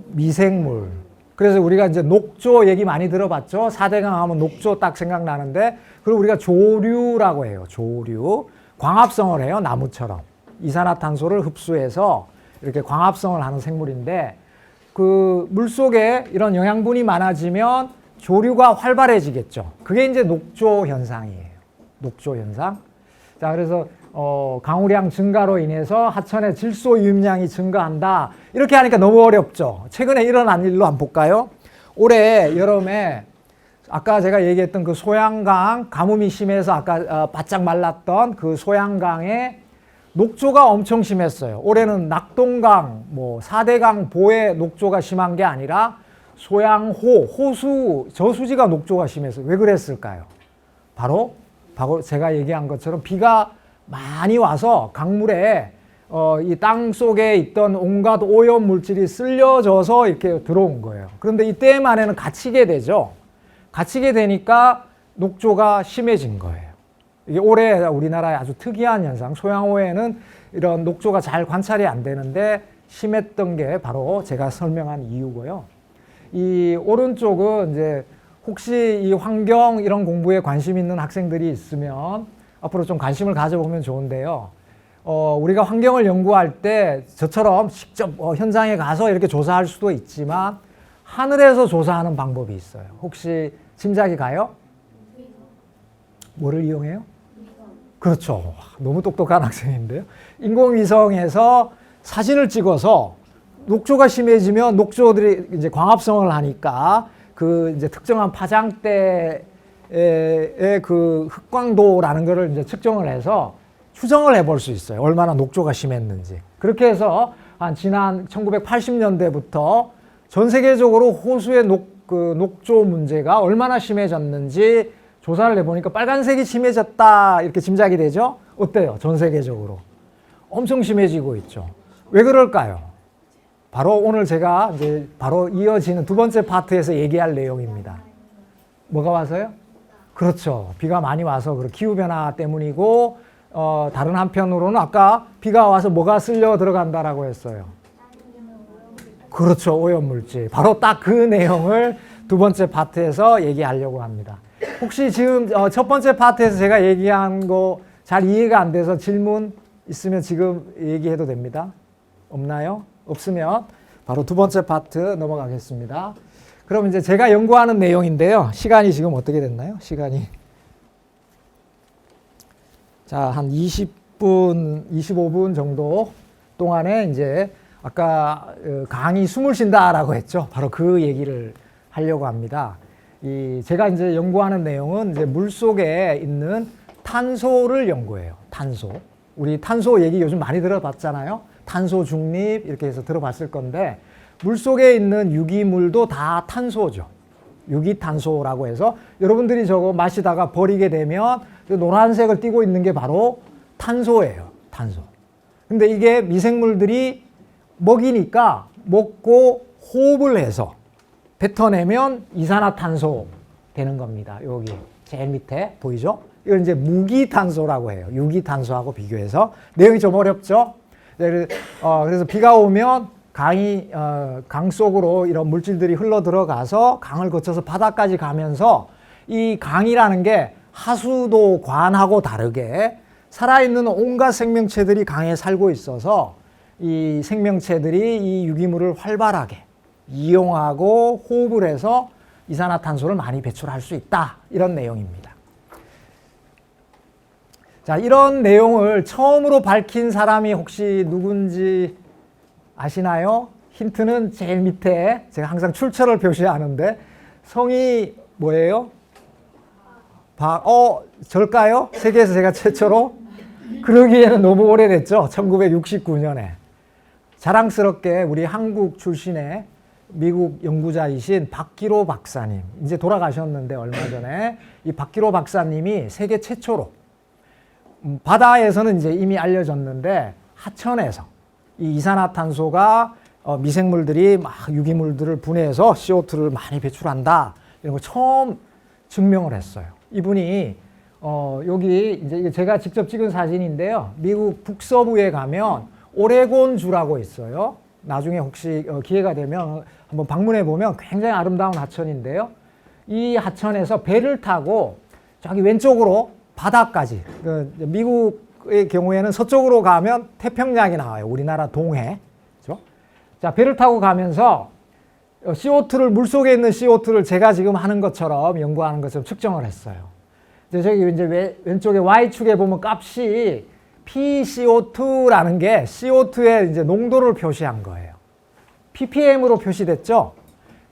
미생물. 그래서 우리가 이제 녹조 얘기 많이 들어봤죠? 4대강 하면 녹조 딱 생각나는데 그리고 우리가 조류라고 해요. 조류. 광합성을 해요. 나무처럼. 이산화탄소를 흡수해서 이렇게 광합성을 하는 생물인데 그 물속에 이런 영양분이 많아지면 조류가 활발해지겠죠. 그게 이제 녹조 현상이에요. 녹조 현상. 자, 그래서 강우량 증가로 인해서 하천의 질소 유입량이 증가한다. 이렇게 하니까 너무 어렵죠. 최근에 일어난 일로 한번 볼까요? 올해 여름에 아까 제가 얘기했던 그 소양강 가뭄이 심해서 아까 바짝 말랐던 그 소양강에 녹조가 엄청 심했어요. 올해는 낙동강, 뭐 4대강 보에 녹조가 심한 게 아니라 소양호, 호수, 저수지가 녹조가 심했어요. 왜 그랬을까요? 바로 제가 얘기한 것처럼 비가 많이 와서 강물에 이 땅 속에 있던 온갖 오염 물질이 쓸려져서 이렇게 들어온 거예요. 그런데 이때 안에는 갇히게 되죠. 갇히게 되니까 녹조가 심해진 거예요. 이게 올해 우리나라의 아주 특이한 현상, 소양호에는 이런 녹조가 잘 관찰이 안 되는데 심했던 게 바로 제가 설명한 이유고요. 이 오른쪽은 이제 혹시 이 환경 이런 공부에 관심 있는 학생들이 있으면 앞으로 좀 관심을 가져보면 좋은데요. 우리가 환경을 연구할 때 저처럼 직접 현장에 가서 이렇게 조사할 수도 있지만 하늘에서 조사하는 방법이 있어요. 혹시 짐작이 가요? 뭐를 이용해요? 그렇죠. 너무 똑똑한 학생인데요. 인공위성에서 사진을 찍어서 녹조가 심해지면 녹조들이 이제 광합성을 하니까 그 이제 특정한 파장대의 그 흑광도라는 거를 이제 측정을 해서 추정을 해볼 수 있어요. 얼마나 녹조가 심했는지. 그렇게 해서 한 지난 1980년대부터 전 세계적으로 호수의 녹조 문제가 얼마나 심해졌는지 조사를 해보니까 빨간색이 심해졌다 이렇게 짐작이 되죠? 어때요? 전 세계적으로. 엄청 심해지고 있죠. 왜 그럴까요? 바로 오늘 제가 이제 바로 이어지는 두 번째 파트에서 얘기할 내용입니다. 뭐가 와서요? 그렇죠. 비가 많이 와서 기후변화 때문이고 다른 한편으로는 아까 비가 와서 뭐가 쓸려 들어간다라고 했어요. 그렇죠. 오염물질. 바로 딱 그 내용을 두 번째 파트에서 얘기하려고 합니다. 혹시 지금 첫 번째 파트에서 제가 얘기한 거 잘 이해가 안 돼서 질문 있으면 지금 얘기해도 됩니다. 없나요? 없으면 바로 두 번째 파트 넘어가겠습니다. 그럼 이제 제가 연구하는 내용인데요. 시간이 지금 어떻게 됐나요? 시간이. 자, 한 20분, 25분 정도 동안에 이제 아까 강이 숨을 쉰다라고 했죠. 바로 그 얘기를 하려고 합니다. 제가 이제 연구하는 내용은 이제 물 속에 있는 탄소를 연구해요. 탄소. 우리 탄소 얘기 요즘 많이 들어봤잖아요. 탄소 중립 이렇게 해서 들어봤을 건데 물 속에 있는 유기물도 다 탄소죠. 유기탄소라고 해서 여러분들이 저거 마시다가 버리게 되면 노란색을 띠고 있는 게 바로 탄소예요. 탄소. 근데 이게 미생물들이 먹이니까 먹고 호흡을 해서 뱉어내면 이산화탄소 되는 겁니다. 여기 제일 밑에 보이죠? 이걸 이제 무기탄소라고 해요. 유기탄소하고 비교해서. 내용이 좀 어렵죠? 그래서 비가 오면 강 속으로 이런 물질들이 흘러 들어가서 강을 거쳐서 바다까지 가면서 이 강이라는 게 하수도관하고 다르게 살아있는 온갖 생명체들이 강에 살고 있어서 이 생명체들이 이 유기물을 활발하게 이용하고 호흡을 해서 이산화탄소를 많이 배출할 수 있다. 이런 내용입니다. 자, 이런 내용을 처음으로 밝힌 사람이 혹시 누군지 아시나요? 힌트는 제일 밑에 제가 항상 출처를 표시하는데 성이 뭐예요? 절까요? 세계에서 제가 최초로? 그러기에는 너무 오래됐죠. 1969년에. 자랑스럽게 우리 한국 출신의 미국 연구자이신 박기로 박사님. 이제 돌아가셨는데 얼마 전에 이 박기로 박사님이 세계 최초로 바다에서는 이제 이미 알려졌는데 하천에서 이 이산화탄소가 미생물들이 막 유기물들을 분해해서 CO2를 많이 배출한다. 이런 걸 처음 증명을 했어요. 이분이 여기 이제 제가 직접 찍은 사진인데요. 미국 북서부에 가면 오레곤주라고 있어요. 나중에 혹시 기회가 되면 한번 방문해 보면 굉장히 아름다운 하천인데요. 이 하천에서 배를 타고 저기 왼쪽으로 바다까지, 미국의 경우에는 서쪽으로 가면 태평양이 나와요. 우리나라 동해. 그렇죠? 자, 배를 타고 가면서 CO2를, 물속에 있는 CO2를 제가 지금 하는 것처럼, 연구하는 것처럼 측정을 했어요. 저기 이제 왼쪽에 Y축에 보면 값이 PCO2라는 게 CO2의 이제 농도를 표시한 거예요. ppm으로 표시됐죠?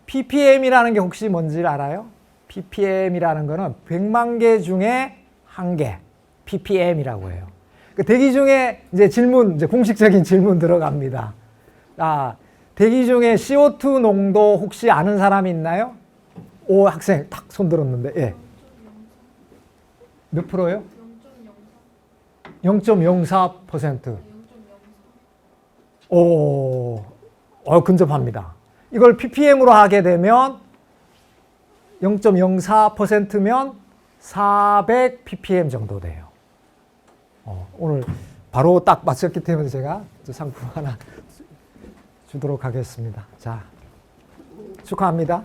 ppm이라는 게 혹시 뭔지 알아요? ppm이라는 거는 100만 개 중에 1개, ppm이라고 해요. 대기 중에 이제 질문, 이제 공식적인 질문 들어갑니다. 대기 중에 CO2 농도 혹시 아는 사람이 있나요? 오, 학생 탁 손 들었는데, 예. 몇 프로요? 0.04%. 오, 근접합니다. 이걸 ppm으로 하게 되면 0.04%면 400 ppm 정도 돼요. 오늘 바로 딱 맞췄기 때문에 제가 상품 하나 주도록 하겠습니다. 자, 축하합니다.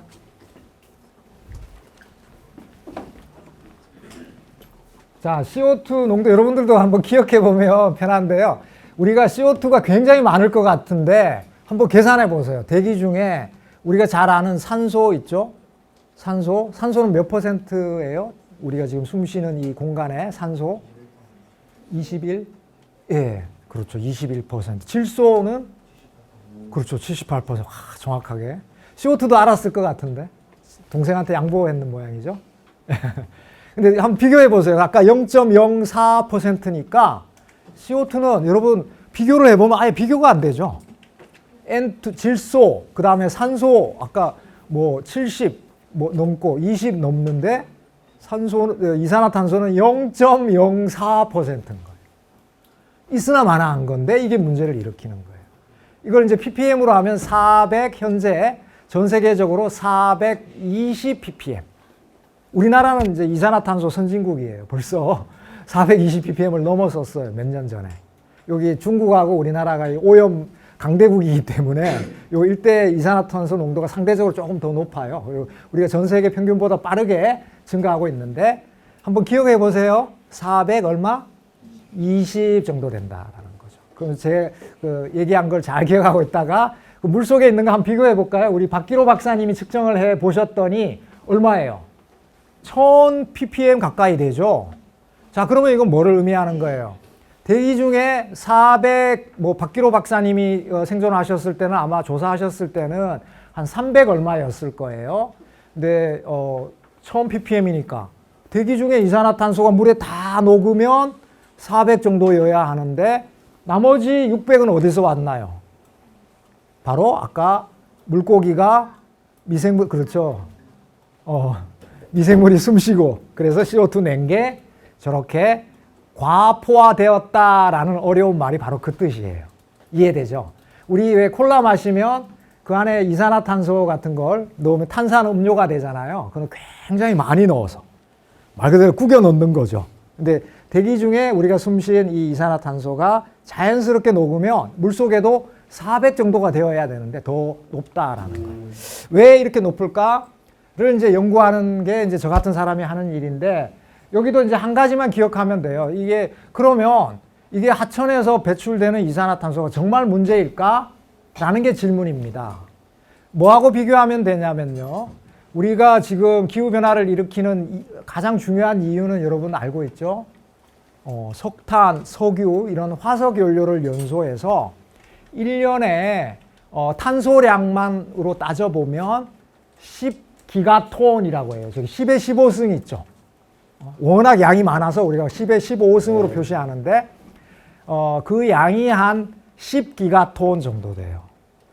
자, CO2 농도 여러분들도 한번 기억해 보면 편한데요. 우리가 CO2가 굉장히 많을 것 같은데 한번 계산해 보세요. 대기 중에 우리가 잘 아는 산소 있죠? 산소는 몇 %예요? 우리가 지금 숨 쉬는 이 공간에 산소 21? 예, 그렇죠. 21%. 질소는 그렇죠. 78%. 정확하게. CO2도 알았을 것 같은데. 동생한테 양보했는 모양이죠. 근데 한번 비교해 보세요. 아까 0.04%니까 CO2는 여러분 비교를 해보면 아예 비교가 안 되죠. N2, 질소, 그 다음에 산소, 아까 뭐 70 넘고 20 넘는데 이산화탄소는 0.04%인 거예요. 있으나 마나한 건데 이게 문제를 일으키는 거예요. 이걸 이제 ppm으로 하면 400, 현재 전 세계적으로 420 ppm. 우리나라는 이제 이산화탄소 선진국이에요. 벌써 420 ppm을 넘어섰어요. 몇 년 전에. 여기 중국하고 우리나라가 오염 강대국이기 때문에 요 일대 이산화탄소 농도가 상대적으로 조금 더 높아요. 우리가 전 세계 평균보다 빠르게 증가하고 있는데 한번 기억해 보세요. 400 얼마? 20 정도 된다라는 거죠. 그럼 제가 얘기한 걸 잘 기억하고 있다가 그 물속에 있는 거 한번 비교해 볼까요? 우리 박기로 박사님이 측정을 해 보셨더니 얼마예요? 1000 ppm 가까이 되죠. 자, 그러면 이건 뭐를 의미하는 거예요? 대기 중에 400, 박기로 박사님이 생존하셨을 때는 아마 조사하셨을 때는 한 300 얼마였을 거예요. 근데 1000 ppm이니까 대기 중에 이산화탄소가 물에 다 녹으면 400 정도여야 하는데 나머지 600은 어디서 왔나요? 바로 아까 물고기가 미생물, 그렇죠. 미생물이 숨쉬고 그래서 CO2 낸 게 저렇게 과포화되었다라는 어려운 말이 바로 그 뜻이에요. 이해되죠? 우리 왜 콜라 마시면 그 안에 이산화탄소 같은 걸 넣으면 탄산음료가 되잖아요. 그건 굉장히 많이 넣어서 말 그대로 구겨 넣는 거죠. 근데 대기 중에 우리가 숨쉰 이 이산화탄소가 자연스럽게 녹으면 물속에도 400 정도가 되어야 되는데 더 높다라는 거예요. 왜 이렇게 높을까를 이제 연구하는 게 이제 저 같은 사람이 하는 일인데 여기도 이제 한 가지만 기억하면 돼요. 그러면 이게 하천에서 배출되는 이산화탄소가 정말 문제일까? 라는 게 질문입니다. 뭐하고 비교하면 되냐면요. 우리가 지금 기후변화를 일으키는 가장 중요한 이유는 여러분 알고 있죠? 석탄, 석유 이런 화석 연료를 연소해서 1년에 탄소량만으로 따져보면 10기가톤이라고 해요. 저기 10의 15승 있죠. 워낙 양이 많아서 우리가 10의 15승으로 표시하는데 그 양이 한 10기가톤 정도 돼요.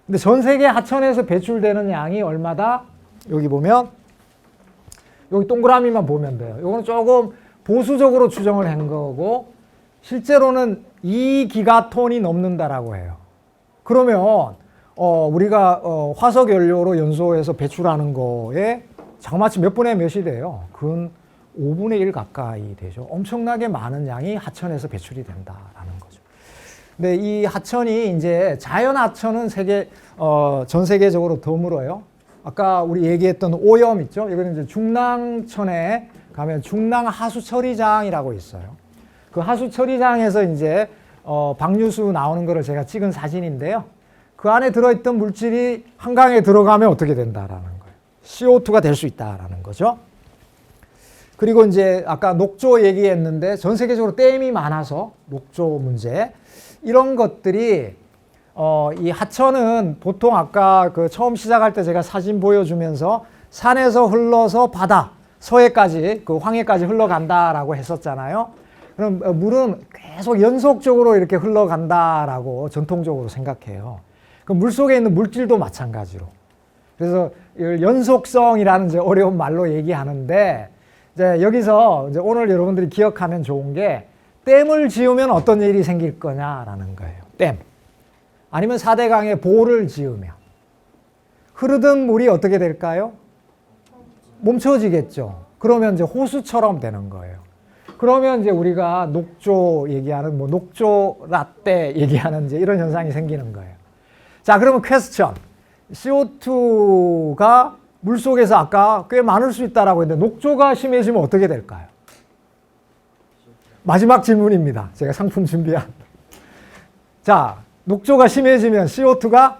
근데 전 세계 하천에서 배출되는 양이 얼마다? 여기 보면 여기 동그라미만 보면 돼요. 이거는 조금 보수적으로 추정을 한 거고 실제로는 2기가톤이 넘는다라고 해요. 그러면 우리가 화석 연료로 연소해서 배출하는 거에 자그마치 몇 분의 몇이 돼요? 근 5분의 1 가까이 되죠. 엄청나게 많은 양이 하천에서 배출이 된다라는 거죠. 근데 이 하천이 이제 자연 하천은 전 세계적으로 드물어요. 아까 우리 얘기했던 오염 있죠? 이거는 이제 중랑천에 가면 중랑 하수처리장이라고 있어요. 그 하수처리장에서 이제 방류수 나오는 거를 제가 찍은 사진인데요. 그 안에 들어있던 물질이 한강에 들어가면 어떻게 된다라는 거예요. CO2가 될 수 있다라는 거죠. 그리고 이제 아까 녹조 얘기했는데 전 세계적으로 댐이 많아서 녹조 문제 이런 것들이 이 하천은 보통 아까 그 처음 시작할 때 제가 사진 보여주면서 산에서 흘러서 바다 서해까지 그 황해까지 흘러간다라고 했었잖아요. 그럼 물은 계속 연속적으로 이렇게 흘러간다라고 전통적으로 생각해요. 그 물속에 있는 물질도 마찬가지로. 그래서 연속성이라는 이제 어려운 말로 얘기하는데 이제 여기서 이제 오늘 여러분들이 기억하면 좋은 게 댐을 지으면 어떤 일이 생길 거냐라는 거예요. 댐. 아니면 4대강에 보를 지으면 흐르던 물이 어떻게 될까요? 멈춰지겠죠. 그러면 이제 호수처럼 되는 거예요. 그러면 이제 우리가 녹조 얘기하는 뭐 녹조 라떼 얘기하는 이제 이런 현상이 생기는 거예요. 자, 그러면 퀘스천. CO2가 물속에서 아까 꽤 많을 수 있다라고 했는데 녹조가 심해지면 어떻게 될까요? 마지막 질문입니다. 제가 상품 준비한. 자, 녹조가 심해지면 CO2가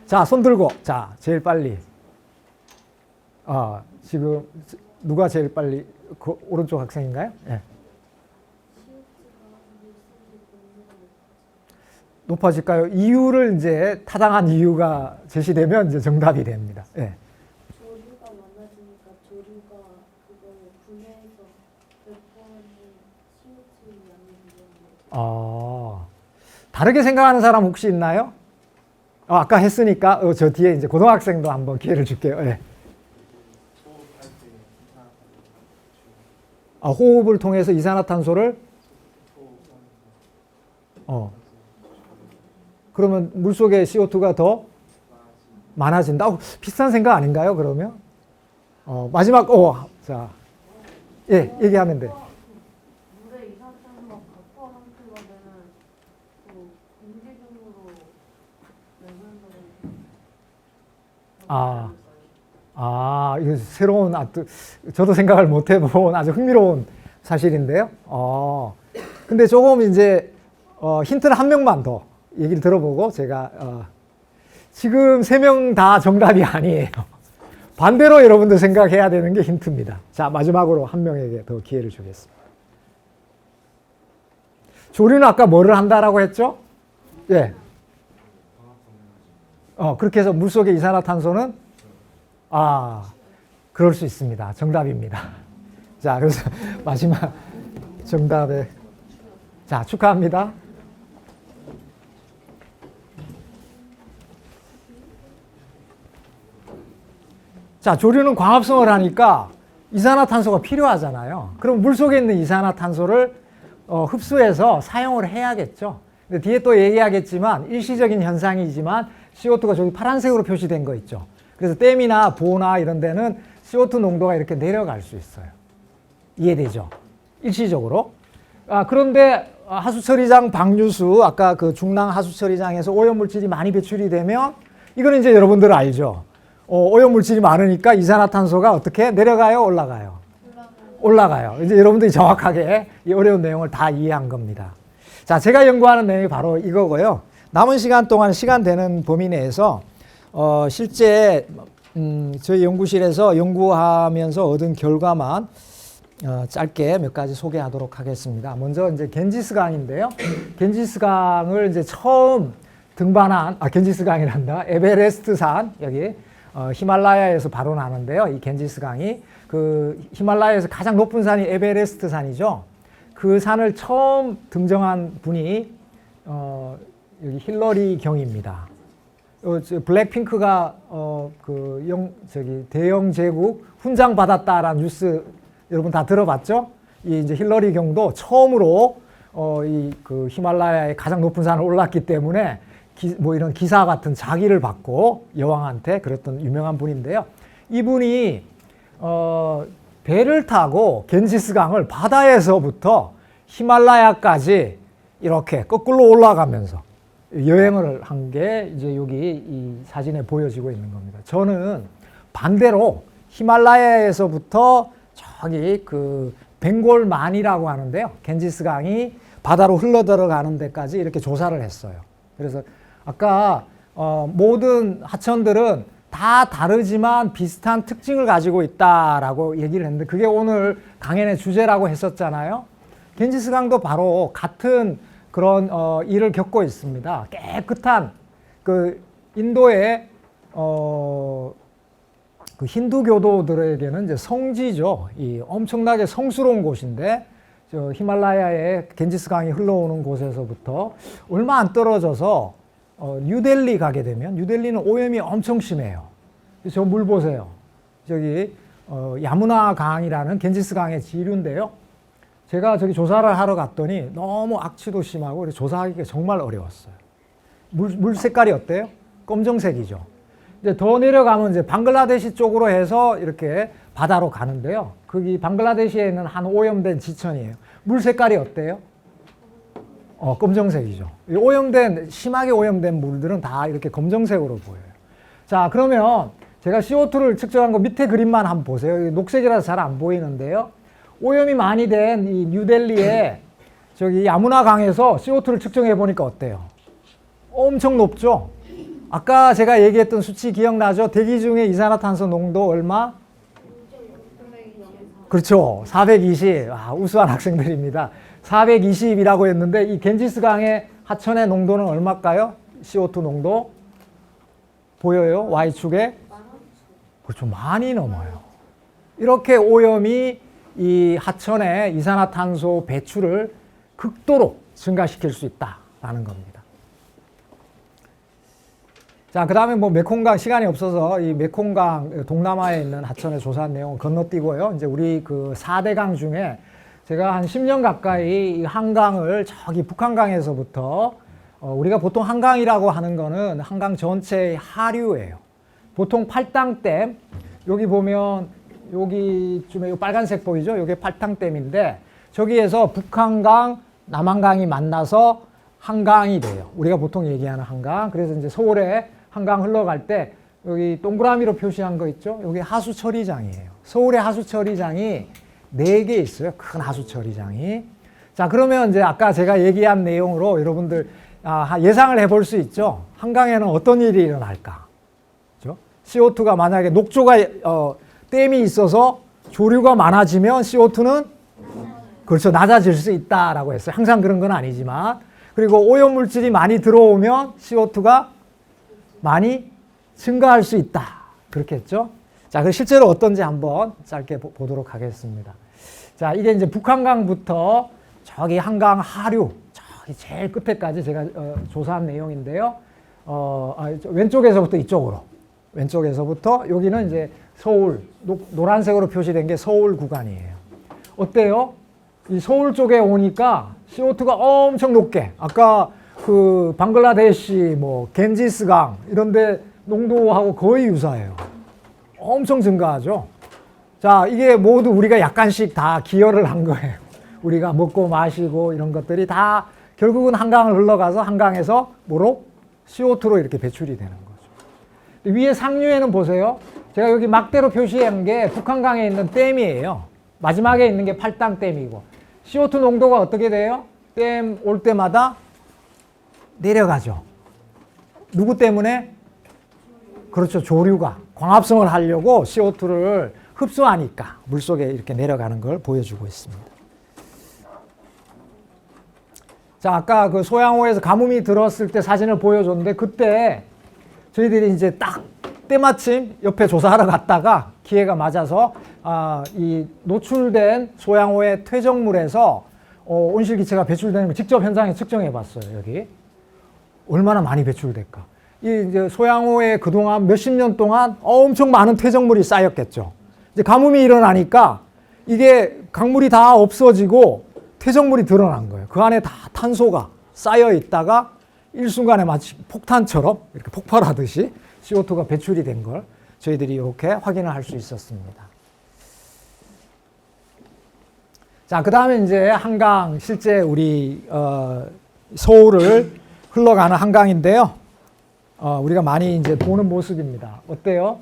자, 손 들고. 자, 제일 빨리. 지금 누가 제일 빨리 그 오른쪽 학생인가요? 예. 높아질까요? 이유를 이제 타당한 이유가 제시되면 이제 정답이 됩니다. 예. 조류가 많아지니까 조류가 그걸 분해해서 몇 번이 CO2 양이 되는 다르게 생각하는 사람 혹시 있나요? 아까 했으니까 저 뒤에 이제 고등학생도 한번 기회를 줄게요. 예. 호흡을 통해서 이산화탄소를 그러면 물속에 CO2가 더 많아진다? 비슷한 생각 아닌가요, 그러면? 마지막, 자, 예, 얘기하면 돼. 물에 이산화탄소가 가까운 상태가 되면 또 공기중으로 내면서 이거 새로운, 저도 생각을 못 해본 아주 흥미로운 사실인데요. 근데 조금 이제, 힌트를 한 명만 더 얘기를 들어보고 제가, 지금 3명 다 정답이 아니에요. 반대로 여러분들 생각해야 되는 게 힌트입니다. 자, 마지막으로 한 명에게 더 기회를 주겠습니다. 조류는 아까 뭐를 한다라고 했죠? 예. 그렇게 해서 물속의 이산화탄소는 그럴 수 있습니다. 정답입니다. 자, 그래서 마지막 정답에 자, 축하합니다. 자, 조류는 광합성을 하니까 이산화탄소가 필요하잖아요. 그럼 물속에 있는 이산화탄소를 흡수해서 사용을 해야겠죠. 근데 뒤에 또 얘기하겠지만 일시적인 현상이지만 CO2가 저기 파란색으로 표시된 거 있죠. 그래서 댐이나 보나 이런 데는 CO2 농도가 이렇게 내려갈 수 있어요. 이해되죠? 일시적으로. 그런데 하수처리장 방류수, 아까 그 중랑 하수처리장에서 오염물질이 많이 배출이 되면 이거는 이제 여러분들 알죠? 오염물질이 많으니까 이산화탄소가 어떻게 내려가요? 올라가요? 올라가요. 이제 여러분들이 정확하게 이 어려운 내용을 다 이해한 겁니다. 자, 제가 연구하는 내용이 바로 이거고요. 남은 시간 동안 시간 되는 범위 내에서 실제 저희 연구실에서 연구하면서 얻은 결과만 짧게 몇 가지 소개하도록 하겠습니다. 먼저 이제 겐지스 강인데요. 겐지스 강을 이제 처음 등반한 겐지스 강이란다. 에베레스트 산 여기 히말라야에서 바로 나는데요. 이 겐지스 강이 그 히말라야에서 가장 높은 산이 에베레스트 산이죠. 그 산을 처음 등정한 분이 여기 힐러리 경입니다. 블랙핑크가 대영 제국 훈장 받았다라는 뉴스 여러분 다 들어봤죠? 이 이제 힐러리 경도 처음으로 그 히말라야의 가장 높은 산을 올랐기 때문에 뭐 이런 기사 같은 자기를 받고 여왕한테 그랬던 유명한 분인데요. 이분이 배를 타고 겐지스강을 바다에서부터 히말라야까지 이렇게 거꾸로 올라가면서 여행을 한 게 이제 여기 이 사진에 보여지고 있는 겁니다. 저는 반대로 히말라야에서부터 저기 그 벵골만이라고 하는데요. 겐지스강이 바다로 흘러 들어가는 데까지 이렇게 조사를 했어요. 그래서 아까 모든 하천들은 다 다르지만 비슷한 특징을 가지고 있다라고 얘기를 했는데 그게 오늘 강연의 주제라고 했었잖아요. 겐지스강도 바로 같은 그런 일을 겪고 있습니다. 깨끗한 그 인도의 그 힌두교도들에게는 이제 성지죠. 이 엄청나게 성스러운 곳인데 저 히말라야의 겐지스강이 흘러오는 곳에서부터 얼마 안 떨어져서 뉴델리 가게 되면 뉴델리는 오염이 엄청 심해요. 저 물 보세요. 저기 야무나 강이라는 겐지스강의 지류인데요. 제가 저기 조사를 하러 갔더니 너무 악취도 심하고 조사하기가 정말 어려웠어요. 물 색깔이 어때요? 검정색이죠. 이제 더 내려가면 이제 방글라데시 쪽으로 해서 이렇게 바다로 가는데요. 거기 방글라데시에 있는 한 오염된 지천이에요. 물 색깔이 어때요? 검정색이죠. 심하게 오염된 물들은 다 이렇게 검정색으로 보여요. 자, 그러면 제가 CO2를 측정한 거 밑에 그림만 한번 보세요. 녹색이라서 잘 안 보이는데요. 오염이 많이 된 이 뉴델리의 저기 야무나 강에서 CO2를 측정해 보니까 어때요? 엄청 높죠? 아까 제가 얘기했던 수치 기억나죠? 대기 중에 이산화탄소 농도 얼마? 그렇죠. 420. 우수한 학생들입니다. 420이라고 했는데 이 겐지스강의 하천의 농도는 얼마일까요? CO2 농도 보여요? Y축에? 그렇죠. 많이 넘어요. 이렇게 오염이 이 하천의 이산화탄소 배출을 극도로 증가시킬 수 있다라는 겁니다. 자, 그 다음에 뭐 메콩강 시간이 없어서 이 메콩강 동남아에 있는 하천의 조사한 내용을 건너뛰고요. 이제 우리 그 4대 강 중에 제가 한 10년 가까이 이 한강을 저기 북한강에서부터 우리가 보통 한강이라고 하는 거는 한강 전체의 하류예요. 보통 팔당댐, 여기 보면 여기쯤에 빨간색 보이죠? 이게 팔당댐인데 저기에서 북한강, 남한강이 만나서 한강이 돼요. 우리가 보통 얘기하는 한강. 그래서 이제 서울에 한강 흘러갈 때 여기 동그라미로 표시한 거 있죠? 여기 하수처리장이에요. 서울의 하수처리장이 4개 있어요. 큰 하수처리장이. 자, 그러면 이제 아까 제가 얘기한 내용으로 여러분들 예상을 해볼 수 있죠? 한강에는 어떤 일이 일어날까? 그렇죠? CO2가 만약에 녹조가 댐이 있어서 조류가 많아지면 CO2는 그렇죠. 낮아질 수 있다라고 했어요. 항상 그런 건 아니지만. 그리고 오염물질이 많이 들어오면 CO2가 많이 증가할 수 있다. 그렇게 했죠. 자, 그 실제로 어떤지 한번 짧게 보도록 하겠습니다. 자, 이게 이제 북한강부터 저기 한강 하류, 저기 제일 끝에까지 제가 조사한 내용인데요. 왼쪽에서부터 이쪽으로. 왼쪽에서부터 여기는 이제 서울, 노란색으로 표시된 게 서울 구간이에요. 어때요? 이 서울 쪽에 오니까 CO2가 엄청 높게, 아까 그 방글라데시, 뭐 겐지스강 이런데 농도하고 거의 유사해요. 엄청 증가하죠. 자, 이게 모두 우리가 약간씩 다 기여를 한 거예요. 우리가 먹고 마시고 이런 것들이 다 결국은 한강을 흘러가서 한강에서 뭐로? CO2로 이렇게 배출이 되는 거죠. 위에 상류에는 보세요. 제가 여기 막대로 표시한 게 북한강에 있는 댐이에요. 마지막에 있는 게 팔당댐이고. CO2 농도가 어떻게 돼요? 댐 올 때마다 내려가죠. 누구 때문에? 그렇죠. 조류가 광합성을 하려고 CO2를 흡수하니까 물속에 이렇게 내려가는 걸 보여주고 있습니다. 자, 아까 그 소양호에서 가뭄이 들었을 때 사진을 보여줬는데 그때 저희들이 이제 딱 때마침 옆에 조사하러 갔다가 기회가 맞아서 이 노출된 소양호의 퇴적물에서 온실기체가 배출되는 걸 직접 현장에 측정해 봤어요. 여기 얼마나 많이 배출될까. 이 이제 소양호에 그동안 몇십 년 동안 엄청 많은 퇴적물이 쌓였겠죠. 이제 가뭄이 일어나니까 이게 강물이 다 없어지고 퇴적물이 드러난 거예요. 그 안에 다 탄소가 쌓여 있다가 일순간에 마치 폭탄처럼 이렇게 폭발하듯이 CO2가 배출이 된 걸 저희들이 이렇게 확인을 할 수 있었습니다. 자, 그 다음에 이제 한강, 실제 우리 서울을 흘러가는 한강인데요. 우리가 많이 이제 보는 모습입니다. 어때요?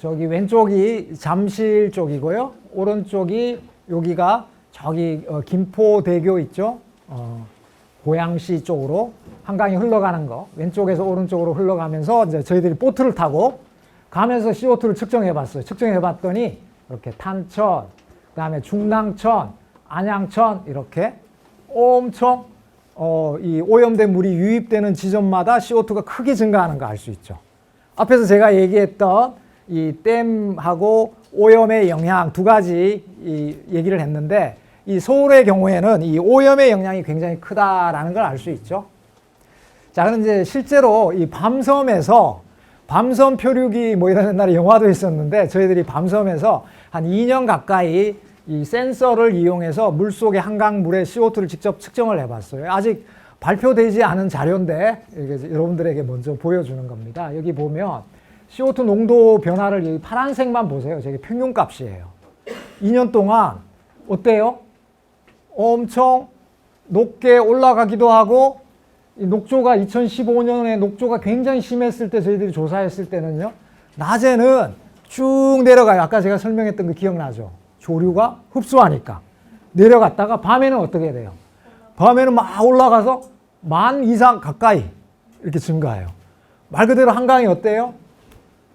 저기 왼쪽이 잠실 쪽이고요. 오른쪽이 여기가 저기 김포대교 있죠? 고양시 쪽으로 한강이 흘러가는 거. 왼쪽에서 오른쪽으로 흘러가면서 이제 저희들이 보트를 타고 가면서 CO2를 측정해 봤어요. 측정해 봤더니 이렇게 탄천, 그 다음에 중랑천, 안양천 이렇게 엄청 이 오염된 물이 유입되는 지점마다 CO2가 크게 증가하는 거 알 수 있죠. 앞에서 제가 얘기했던 이 댐하고 오염의 영향 두 가지 얘기를 했는데 이 서울의 경우에는 이 오염의 영향이 굉장히 크다라는 걸 알 수 있죠. 자, 그럼 이제 실제로 이 밤섬에서 밤섬 표류기 뭐 이런 옛날에 영화도 있었는데 저희들이 밤섬에서 한 2년 가까이 이 센서를 이용해서 물속의 한강물의 CO2를 직접 측정을 해봤어요. 아직 발표되지 않은 자료인데 여러분들에게 먼저 보여주는 겁니다. 여기 보면 CO2 농도 변화를 이 파란색만 보세요. 저게 평균값이에요. 2년 동안 어때요? 엄청 높게 올라가기도 하고 이 녹조가 2015년에 녹조가 굉장히 심했을 때 저희들이 조사했을 때는요. 낮에는 쭉 내려가요. 아까 제가 설명했던 거 기억나죠? 조류가 흡수하니까 내려갔다가 밤에는 어떻게 돼요? 밤에는 막 올라가서 10,000 이상 가까이 이렇게 증가해요. 말 그대로 한강이 어때요?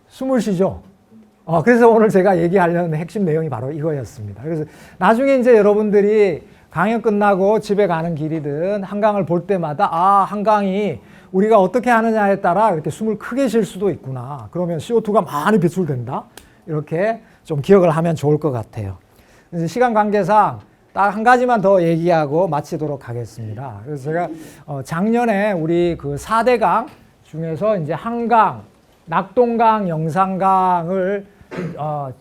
숨을 쉬죠. 그래서 오늘 제가 얘기하려는 핵심 내용이 바로 이거였습니다. 그래서 나중에 이제 여러분들이 강연 끝나고 집에 가는 길이든 한강을 볼 때마다 한강이 우리가 어떻게 하느냐에 따라 이렇게 숨을 크게 쉴 수도 있구나. 그러면 CO2가 많이 배출된다. 이렇게 좀 기억을 하면 좋을 것 같아요. 그래서 시간 관계상 딱 한 가지만 더 얘기하고 마치도록 하겠습니다. 그래서 제가 작년에 우리 그 4대강 중에서 이제 한강, 낙동강, 영산강을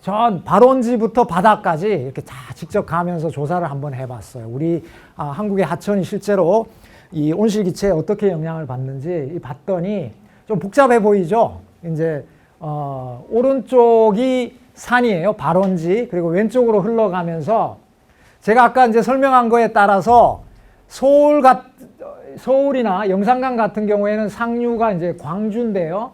전 발원지부터 바다까지 이렇게 다 직접 가면서 조사를 한번 해봤어요. 우리 한국의 하천이 실제로 이 온실기체에 어떻게 영향을 받는지 봤더니 좀 복잡해 보이죠? 이제 오른쪽이 산이에요. 발원지. 그리고 왼쪽으로 흘러가면서 제가 아까 이제 설명한 거에 따라서 서울이나 영산강 같은 경우에는 상류가 이제 광주인데요.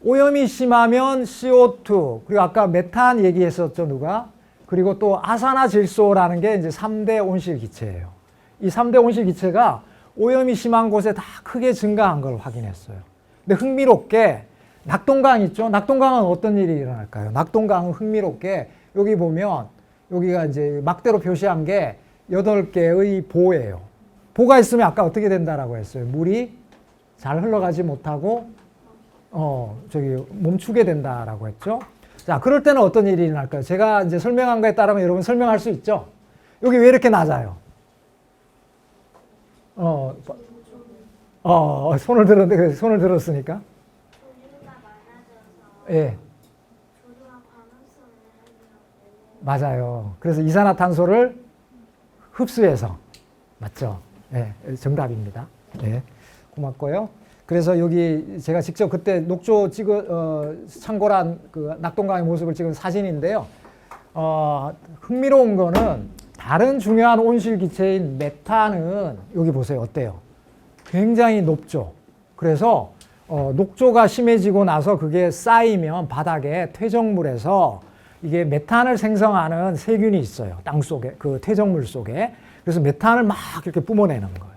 오염이 심하면 CO2, 그리고 아까 메탄 얘기했었죠, 누가? 그리고 또 아산화질소라는 게 이제 3대 온실기체예요. 이 3대 온실기체가 오염이 심한 곳에 다 크게 증가한 걸 확인했어요. 근데 흥미롭게 낙동강 있죠? 낙동강은 어떤 일이 일어날까요? 낙동강은 흥미롭게 여기 보면 여기가 이제 막대로 표시한 게 8개의 보예요. 보가 있으면 아까 어떻게 된다라고 했어요? 물이 잘 흘러가지 못하고 멈추게 된다라고 했죠. 자, 그럴 때는 어떤 일이 일어날까요? 제가 이제 설명한 거에 따르면 여러분 설명할 수 있죠? 여기 왜 이렇게 낮아요? 손을 들었는데, 그래서 손을 들었으니까. 조류가 많아져서 예, 조류가 광합성을 하면 맞아요. 그래서 이산화탄소를 흡수해서. 맞죠? 예, 정답입니다. 예, 고맙고요. 그래서 여기 제가 직접 그때 녹조 창고란 그 낙동강의 모습을 찍은 사진인데요. 흥미로운 거는 다른 중요한 온실기체인 메탄은 여기 보세요. 어때요? 굉장히 높죠. 그래서 녹조가 심해지고 나서 그게 쌓이면 바닥에 퇴적물에서 이게 메탄을 생성하는 세균이 있어요. 땅 속에, 그 퇴적물 속에. 그래서 메탄을 막 이렇게 뿜어내는 거예요.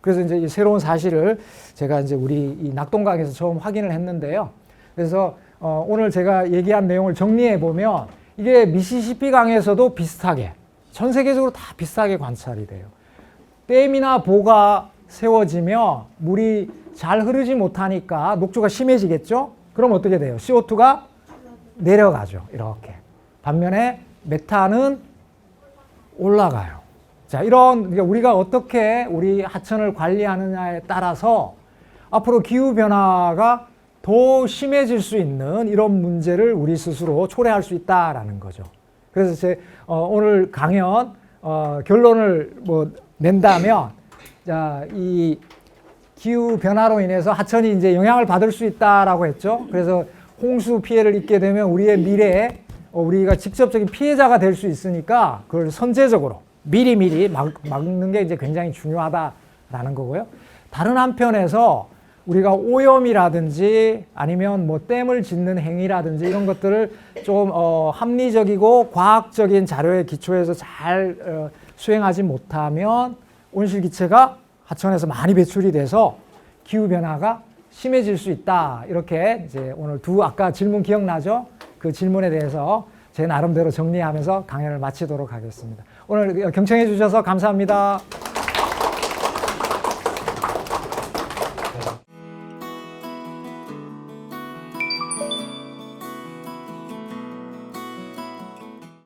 그래서 이제 이 새로운 사실을 제가 이제 우리 이 낙동강에서 처음 확인을 했는데요. 그래서 오늘 제가 얘기한 내용을 정리해 보면 이게 미시시피 강에서도 비슷하게 전 세계적으로 다 비슷하게 관찰이 돼요. 댐이나 보가 세워지면 물이 잘 흐르지 못하니까 녹조가 심해지겠죠? 그럼 어떻게 돼요? CO2가 내려가죠. 이렇게. 반면에 메탄은 올라가요. 자, 그러니까 우리가 어떻게 우리 하천을 관리하느냐에 따라서 앞으로 기후변화가 더 심해질 수 있는 이런 문제를 우리 스스로 초래할 수 있다라는 거죠. 그래서 오늘 강연 결론을 낸다면, 자, 이 기후 변화로 인해서 하천이 이제 영향을 받을 수 있다라고 했죠. 그래서 홍수 피해를 입게 되면 우리의 미래에 우리가 직접적인 피해자가 될 수 있으니까 그걸 선제적으로 미리미리 막는 게 이제 굉장히 중요하다라는 거고요. 다른 한편에서 우리가 오염이라든지 아니면 뭐 댐을 짓는 행위라든지 이런 것들을 좀 합리적이고 과학적인 자료에 기초해서 잘 수행하지 못하면 온실기체가 하천에서 많이 배출이 돼서 기후변화가 심해질 수 있다. 이렇게 이제 오늘 아까 질문 기억나죠? 그 질문에 대해서 제 나름대로 정리하면서 강연을 마치도록 하겠습니다. 오늘 경청해 주셔서 감사합니다.